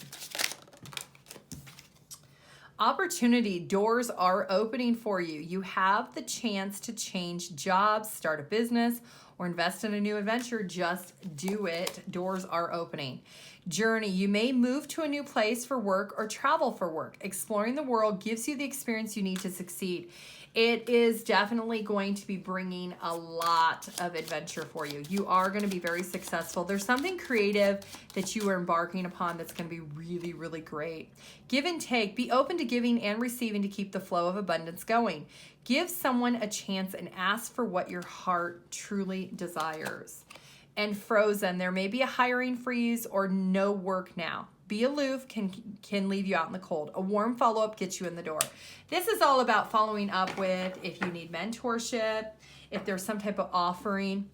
Opportunity, doors are opening for you. You have the chance to change jobs, start a business, or invest in a new adventure, just do it. Doors are opening. Journey, you may move to a new place for work or travel for work. Exploring the world gives you the experience you need to succeed. It is definitely going to be bringing a lot of adventure for you. You are going to be very successful. There's something creative that you are embarking upon that's going to be really, really great. Give and take. Be open to giving and receiving to keep the flow of abundance going. Give someone a chance and ask for what your heart truly desires. And Frozen, there may be a hiring freeze or no work now. Be aloof can leave you out in the cold. A warm follow-up gets you in the door. This is all about following up with if you need mentorship, if there's some type of offering.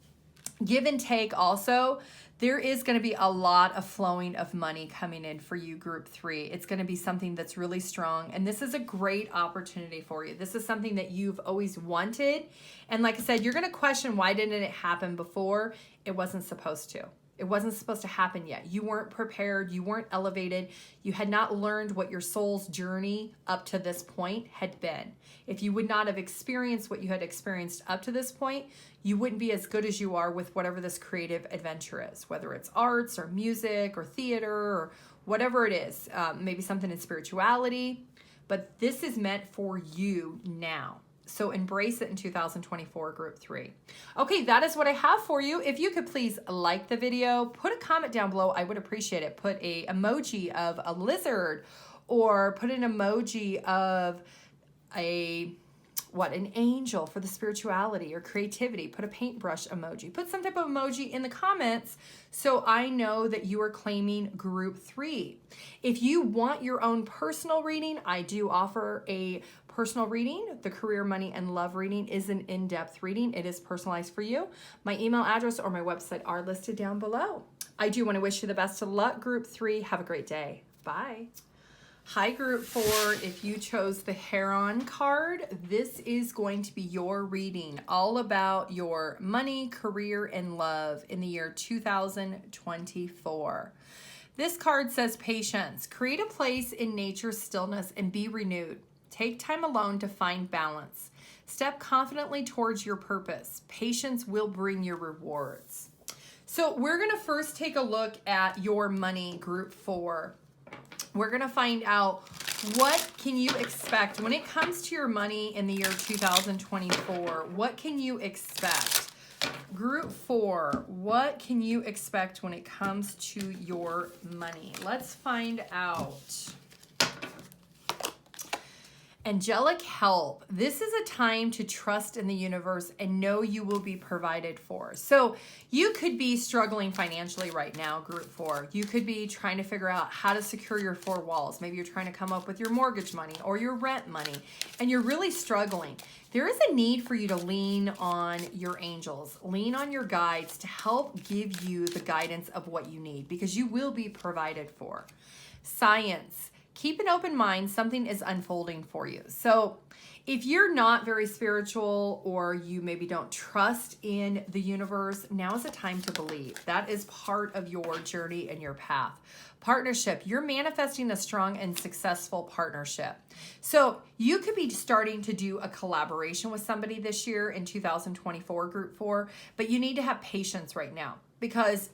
Give and take also. There is going to be a lot of flowing of money coming in for you, Group 3. It's going to be something that's really strong, and this is a great opportunity for you. This is something that you've always wanted, and like I said, you're going to question why didn't it happen before? It wasn't supposed to. It wasn't supposed to happen yet. You weren't prepared. You weren't elevated. You had not learned what your soul's journey up to this point had been. If you would not have experienced what you had experienced up to this point, you wouldn't be as good as you are with whatever this creative adventure is, whether it's arts or music or theater or whatever it is, maybe something in spirituality. But this is meant for you now. So embrace it in 2024, Group 3. Okay, that is what I have for you. If you could please like the video, put a comment down below. I would appreciate it. Put a emoji of a lizard, or put an emoji of an angel for the spirituality or creativity. Put a paintbrush emoji. Put some type of emoji in the comments so I know that you are claiming Group 3. If you want your own personal reading, I do offer a personal reading. The career, money, and love reading is an in-depth reading. It is personalized for you. My email address or my website are listed down below. I do want to wish you the best of luck, Group 3. Have a great day. Bye. Hi, Group 4. If you chose the Heron card, this is going to be your reading, all about your money, career, and love in the year 2024. This card says patience. Create a place in nature's stillness and be renewed. Take time alone to find balance. Step confidently towards your purpose. Patience will bring your rewards. So we're going to first take a look at your money, Group 4. We're going to find out what can you expect when it comes to your money in the year 2024. What can you expect? Group 4, what can you expect when it comes to your money? Let's find out. Angelic help. This is a time to trust in the universe and know you will be provided for. So you could be struggling financially right now, Group 4. You could be trying to figure out how to secure your 4 walls. Maybe you're trying to come up with your mortgage money or your rent money, and you're really struggling. There is a need for you to lean on your angels, lean on your guides to help give you the guidance of what you need, because you will be provided for. Science. Keep an open mind. Something is unfolding for you. So if you're not very spiritual, or you maybe don't trust in the universe, now is a time to believe. That is part of your journey and your path. Partnership. You're manifesting a strong and successful partnership. So you could be starting to do a collaboration with somebody this year in 2024, Group 4, but you need to have patience right now, because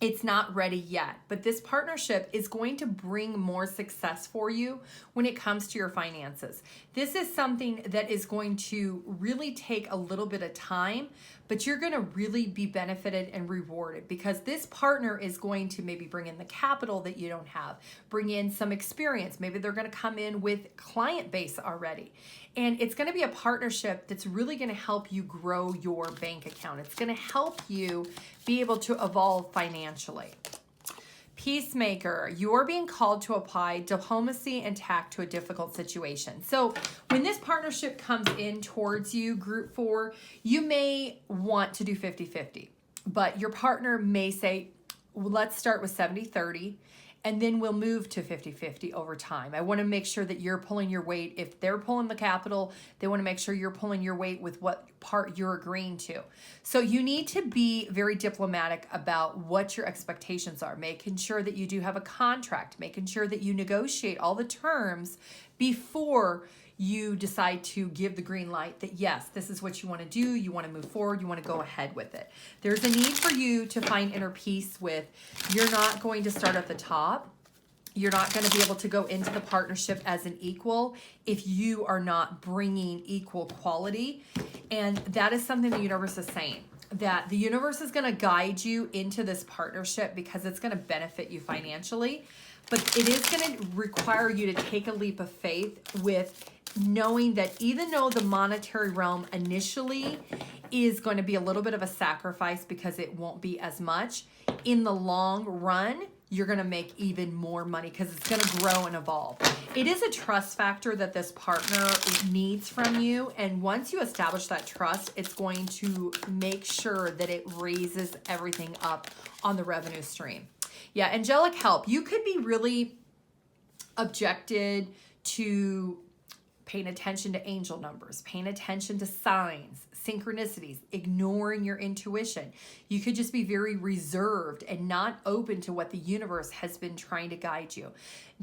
it's not ready yet, but this partnership is going to bring more success for you when it comes to your finances. This is something that is going to really take a little bit of time, but you're going to really be benefited and rewarded, because this partner is going to maybe bring in the capital that you don't have, bring in some experience. Maybe they're going to come in with client base already. And it's going to be a partnership that's really going to help you grow your bank account. It's going to help you be able to evolve financially. Peacemaker, you're being called to apply diplomacy and tact to a difficult situation. So when this partnership comes in towards you, Group 4, you may want to do 50-50, but your partner may say, well, let's start with 70-30. And then we'll move to 50-50 over time. I want to make sure that you're pulling your weight. If they're pulling the capital, they want to make sure you're pulling your weight with what part you're agreeing to. So you need to be very diplomatic about what your expectations are, making sure that you do have a contract, making sure that you negotiate all the terms before you decide to give the green light that yes, this is what you want to do, you want to move forward, you want to go ahead with it. There's a need for you to find inner peace with, you're not going to start at the top. You're not going to be able to go into the partnership as an equal if you are not bringing equal quality. And that is something the universe is saying, that the universe is going to guide you into this partnership because it's going to benefit you financially. But it is going to require you to take a leap of faith with knowing that even though the monetary realm initially is going to be a little bit of a sacrifice because it won't be as much, in the long run, you're going to make even more money because it's going to grow and evolve. It is a trust factor that this partner needs from you. And once you establish that trust, it's going to make sure that it raises everything up on the revenue stream. Yeah, angelic help. You could be really objected to paying attention to angel numbers, paying attention to signs, synchronicities, ignoring your intuition. You could just be very reserved and not open to what the universe has been trying to guide you.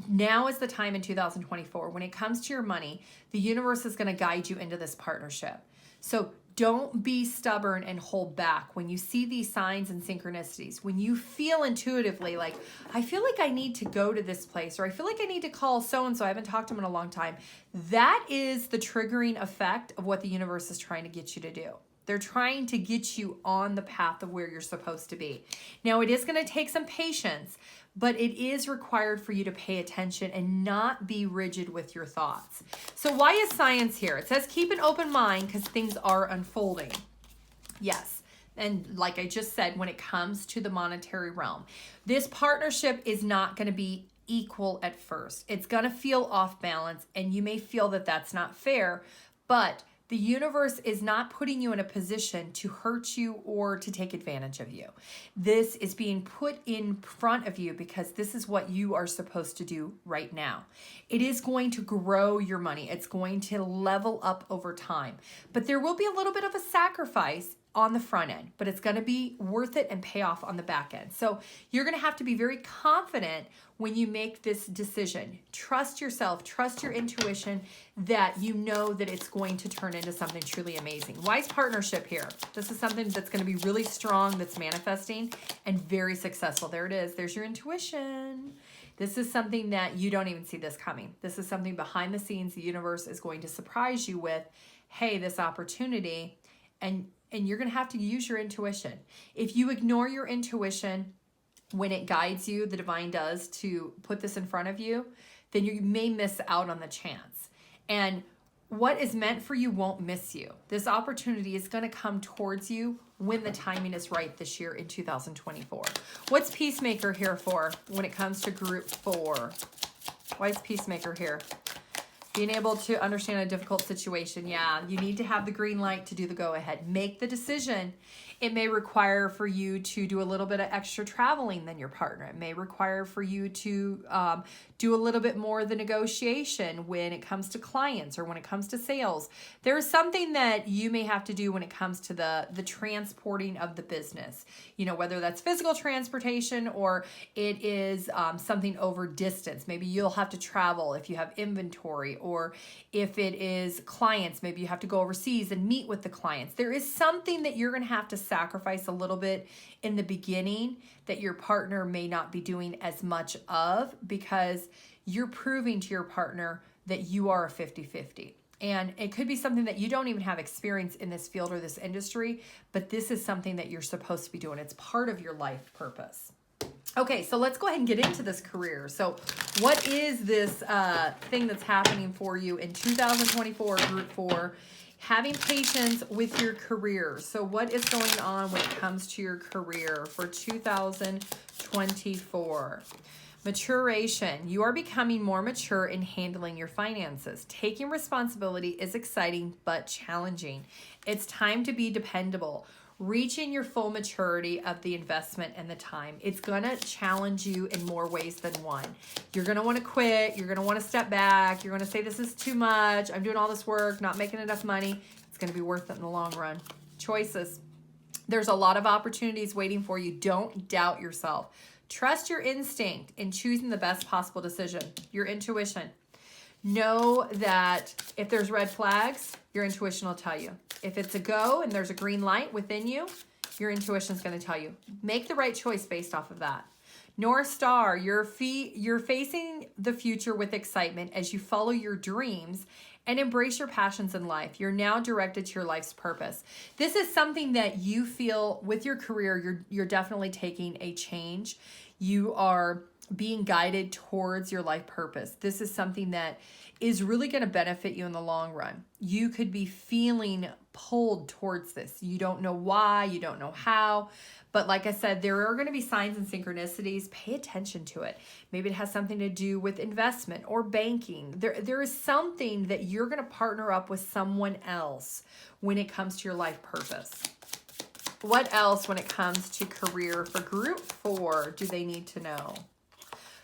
Now is the time in 2024. When it comes to your money, the universe is going to guide you into this partnership. So don't be stubborn and hold back when you see these signs and synchronicities. When you feel intuitively like, I feel like I need to go to this place, or I feel like I need to call so-and-so, I haven't talked to them in a long time. That is the triggering effect of what the universe is trying to get you to do. They're trying to get you on the path of where you're supposed to be. Now, it is going to take some patience, but it is required for you to pay attention and not be rigid with your thoughts. So why is science here? It says keep an open mind because things are unfolding. Yes. And like I just said, when it comes to the monetary realm, this partnership is not going to be equal at first. It's going to feel off balance, and you may feel that that's not fair, but the universe is not putting you in a position to hurt you or to take advantage of you. This is being put in front of you because this is what you are supposed to do right now. It is going to grow your money. It's going to level up over time. But there will be a little bit of a sacrifice on the front end, but it's going to be worth it and pay off on the back end. So you're going to have to be very confident when you make this decision. Trust yourself, trust your intuition that you know that it's going to turn into something truly amazing. Wise partnership here. This is something that's going to be really strong, that's manifesting and very successful. There it is. There's your intuition. This is something that you don't even see this coming. This is something behind the scenes the universe is going to surprise you with. Hey, this opportunity, and you're going to have to use your intuition. If you ignore your intuition when it guides you, the divine does, to put this in front of you, then you may miss out on the chance. And what is meant for you won't miss you. This opportunity is going to come towards you when the timing is right this year in 2024. What's Peacemaker here for when it comes to group 4? Why is Peacemaker here? Being able to understand a difficult situation. Yeah, you need to have the green light to do the go ahead. Make the decision. It may require for you to do a little bit of extra traveling than your partner. It may require for you to do a little bit more of the negotiation when it comes to clients or when it comes to sales. There's something that you may have to do when it comes to the transporting of the business. You know, whether that's physical transportation or it is something over distance. Maybe you'll have to travel if you have inventory, or if it is clients, maybe you have to go overseas and meet with the clients. There is something that you're going to have to sacrifice a little bit in the beginning that your partner may not be doing as much of, because you're proving to your partner that you are a 50-50. And it could be something that you don't even have experience in this field or this industry, but this is something that you're supposed to be doing. It's part of your life purpose. Okay, so let's go ahead and get into this career. So what is this thing that's happening for you in 2024, Group 4? Having patience with your career. So what is going on when it comes to your career for 2024? Maturation. You are becoming more mature in handling your finances. Taking responsibility is exciting but challenging. It's time to be dependable. Reaching your full maturity of the investment and the time. It's going to challenge you in more ways than one. You're going to want to quit. You're going to want to step back. You're going to say, this is too much. I'm doing all this work, not making enough money. It's going to be worth it in the long run. Choices. There's a lot of opportunities waiting for you. Don't doubt yourself. Trust your instinct in choosing the best possible decision. Your intuition. know that if there's red flags, your intuition will tell you. If it's a go and there's a green light within you, your intuition is going to tell you. Make the right choice based off of that. North Star, you're facing the future with excitement as you follow your dreams and embrace your passions in life. You're now directed to your life's purpose. This is something that you feel with your career, you're definitely taking a change. You are being guided towards your life purpose. This is something that is really going to benefit you in the long run. You could be feeling pulled towards this. You don't know why, you don't know how, but like I said, there are going to be signs and synchronicities. Pay attention to it. Maybe it has something to do with investment or banking. There is something that you're going to partner up with someone else when it comes to your life purpose. What else when it comes to career for group 4 do they need to know?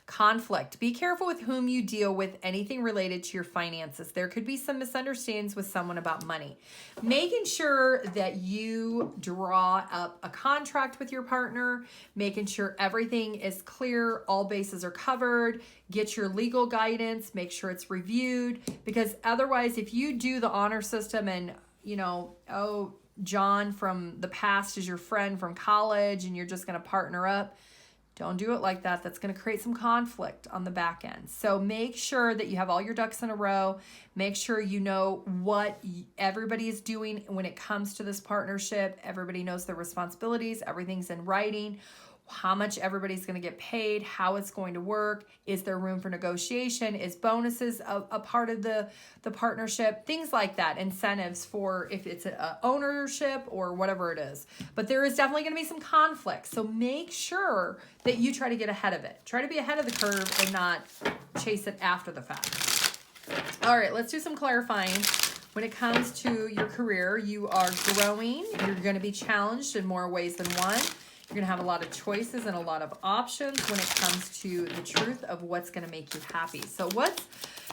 Conflict. Be careful with whom you deal with, anything related to your finances. There could be some misunderstandings with someone about money. Making sure that you draw up a contract with your partner, making sure everything is clear, all bases are covered, get your legal guidance, make sure it's reviewed, because otherwise if you do the honor system and, you know, oh, John from the past is your friend from college and you're just going to partner up, don't do it like that. That's going to create some conflict on the back end. So make sure that you have all your ducks in a row. Make sure you know what everybody is doing when it comes to this partnership. Everybody knows their responsibilities. Everything's in writing. How much everybody's going to get paid, how it's going to work, is there room for negotiation, is bonuses a part of the partnership, things like that, incentives for if it's a ownership or whatever it is. But there is definitely going to be some conflict, so make sure that you try to get ahead of it. Try to be ahead of the curve and not chase it after the fact. All right, let's do some clarifying. When it comes to your career, you are growing. You're going to be challenged in more ways than one. You're going to have a lot of choices and a lot of options when it comes to the truth of what's going to make you happy. So what's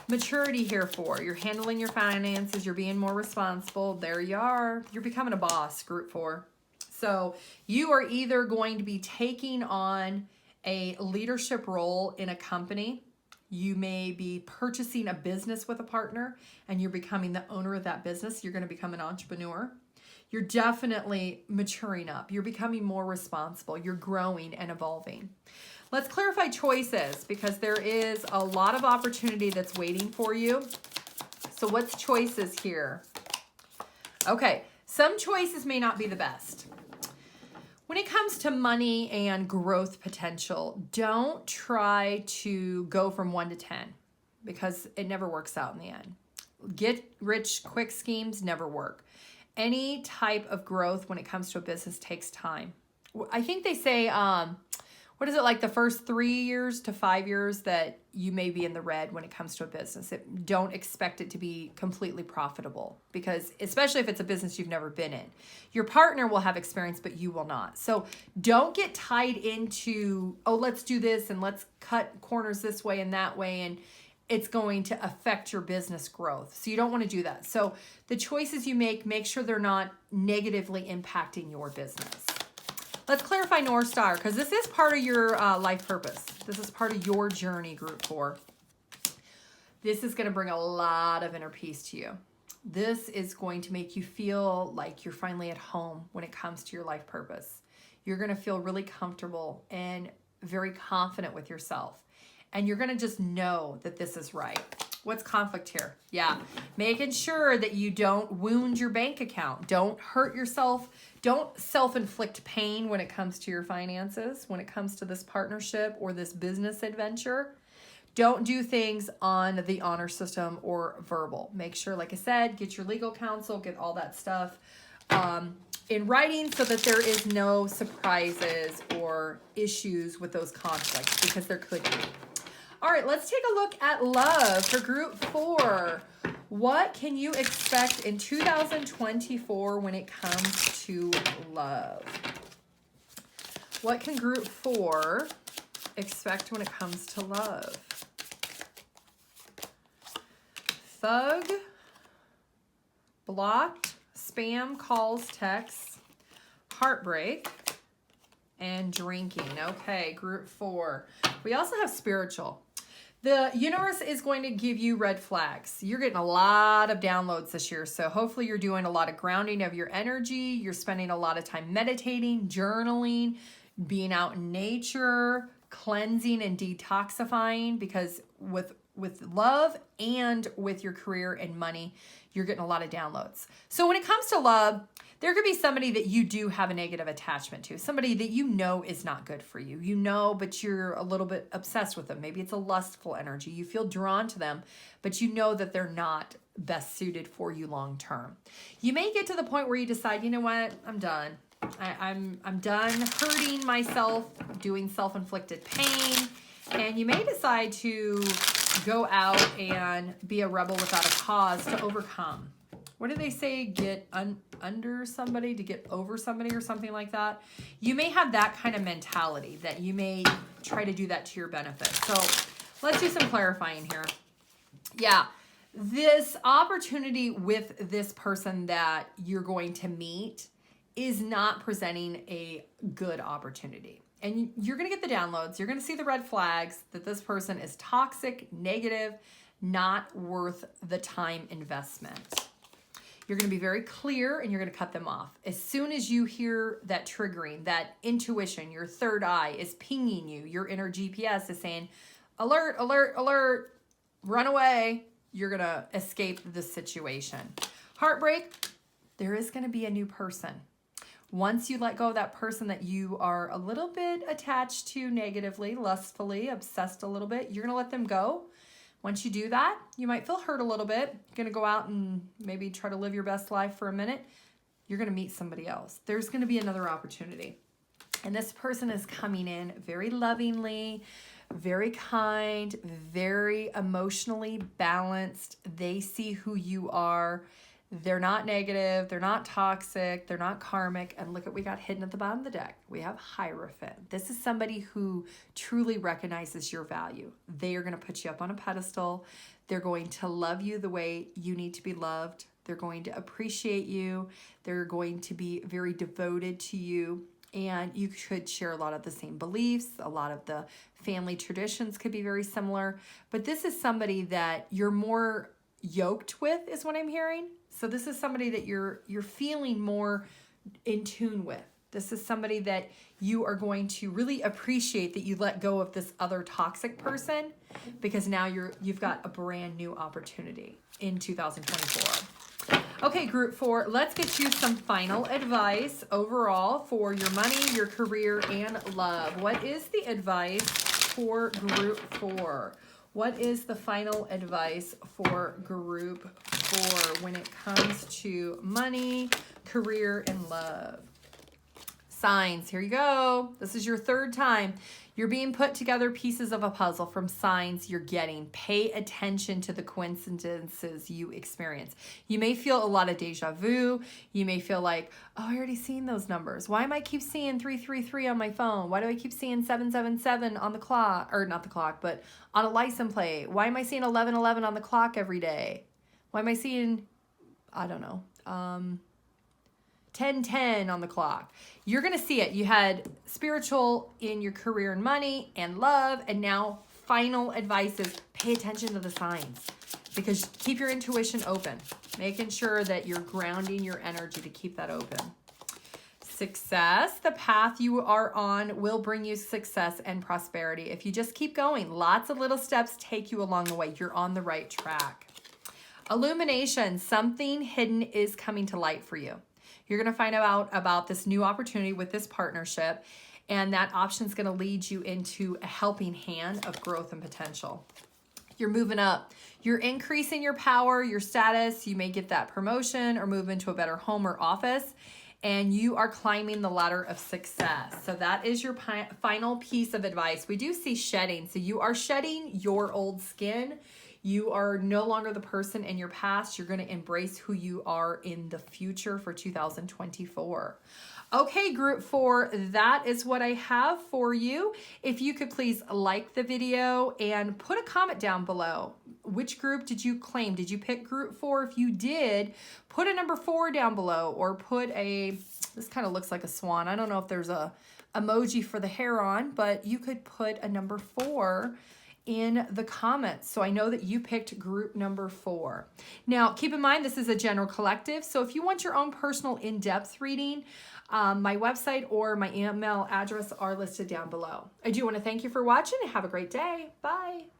maturity here for? You're handling your finances. You're being more responsible. There you are. You're becoming a boss, group 4. So you are either going to be taking on a leadership role in a company. You may be purchasing a business with a partner and you're becoming the owner of that business. You're going to become an entrepreneur. You're definitely maturing up. You're becoming more responsible. You're growing and evolving. Let's clarify choices because there is a lot of opportunity that's waiting for you. So what's choices here? Okay, some choices may not be the best. When it comes to money and growth potential, don't try to go from 1 to 10 because it never works out in the end. Get rich quick schemes never work. Any type of growth when it comes to a business takes time. I think they say, what is it, like the first 3 years to 5 years that you may be in the red when it comes to a business. Don't expect it to be completely profitable because especially if it's a business you've never been in. Your partner will have experience, but you will not. So don't get tied into, oh, let's do this and let's cut corners this way and that way and it's going to affect your business growth. So you don't want to do that. So the choices you make sure they're not negatively impacting your business. Let's clarify North Star because this is part of your life purpose. This is part of your journey, group 4. This is going to bring a lot of inner peace to you. This is going to make you feel like you're finally at home when it comes to your life purpose. You're going to feel really comfortable and very confident with yourself. And you're going to just know that this is right. What's conflict here? Yeah, making sure that you don't wound your bank account. Don't hurt yourself. Don't self-inflict pain when it comes to your finances, when it comes to this partnership or this business adventure. Don't do things on the honor system or verbal. Make sure, like I said, get your legal counsel, get all that stuff in writing so that there is no surprises or issues with those conflicts because there could be. All right, let's take a look at love for group 4. What can you expect in 2024 when it comes to love? What can group 4 expect when it comes to love? Thug, blocked, spam, calls, texts, heartbreak, and drinking. Okay, group 4. We also have spiritual. The universe is going to give you red flags. You're getting a lot of downloads this year. So hopefully you're doing a lot of grounding of your energy. You're spending a lot of time meditating, journaling, being out in nature, cleansing and detoxifying, because with love and with your career and money, you're getting a lot of downloads. So when it comes to love, there could be somebody that you do have a negative attachment to, somebody that you know is not good for you. You know, but you're a little bit obsessed with them. Maybe it's a lustful energy. You feel drawn to them, but you know that they're not best suited for you long term. You may get to the point where you decide, you know what, I'm done. I'm done hurting myself, doing self-inflicted pain, and you may decide to go out and be a rebel without a cause to overcome. What do they say? Get under somebody to get over somebody or something like that. You may have that kind of mentality that you may try to do that to your benefit. So let's do some clarifying here. Yeah, this opportunity with this person that you're going to meet is not presenting a good opportunity. And you're going to get the downloads. You're going to see the red flags that this person is toxic, negative, not worth the time investment. You're going to be very clear and you're going to cut them off. As soon as you hear that triggering, that intuition, your third eye is pinging you, your inner GPS is saying, alert, alert, alert, run away. You're going to escape this situation. Heartbreak, there is going to be a new person. Once you let go of that person that you are a little bit attached to negatively, lustfully, obsessed a little bit, you're going to let them go. Once you do that, you might feel hurt a little bit. You're going to go out and maybe try to live your best life for a minute. You're going to meet somebody else. There's going to be another opportunity. And this person is coming in very lovingly, very kind, very emotionally balanced. They see who you are. They're not negative. They're not toxic. They're not karmic. And look at what we got hidden at the bottom of the deck. We have Hierophant. This is somebody who truly recognizes your value. They are going to put you up on a pedestal. They're going to love you the way you need to be loved. They're going to appreciate you. They're going to be very devoted to you. And you could share a lot of the same beliefs. A lot of the family traditions could be very similar. But this is somebody that you're more yoked with, is what I'm hearing. So this is somebody that you're feeling more in tune with. This is somebody that you are going to really appreciate that you let go of this other toxic person, because now you've got a brand new opportunity in 2024. Okay, group 4, let's get you some final advice overall for your money, your career, and love. What is the advice for group 4? What is the final advice for group 4 when it comes to money, career, and love? Signs, here you go. This is your third time. You're being put together pieces of a puzzle from signs you're getting. Pay attention to the coincidences you experience. You may feel a lot of deja vu. You may feel like, oh, I already seen those numbers. Why am I keep seeing 333 on my phone? Why do I keep seeing 777 on the clock? Or not the clock, but on a license plate. Why am I seeing 1111 on the clock every day? Why am I seeing, I don't know, 10:10 on the clock? You're going to see it. You had spiritual in your career and money and love, and now final advice is pay attention to the signs, because keep your intuition open, making sure that you're grounding your energy to keep that open. Success, the path you are on will bring you success and prosperity. If you just keep going, lots of little steps take you along the way. You're on the right track. Illumination, something hidden is coming to light for you. You're going to find out about this new opportunity with this partnership, and that option is going to lead you into a helping hand of growth and potential. You're moving up. You're increasing your power, your status. You may get that promotion or move into a better home or office, and you are climbing the ladder of success. So that is your final piece of advice. We do see shedding. So you are shedding your old skin. You are no longer the person in your past. You're going to embrace who you are in the future for 2024. Okay, group 4, that is what I have for you. If you could please like the video and put a comment down below. Which group did you claim? Did you pick group 4? If you did, put a number 4 down below, or put a, this kind of looks like a swan. I don't know if there's a emoji for the hair on, but you could put a number 4 in the comments so I know that you picked group number 4. Now, keep in mind, this is a general collective, so if you want your own personal in-depth reading, my website or my email address are listed down below. I do want to thank you for watching and have a great day. Bye.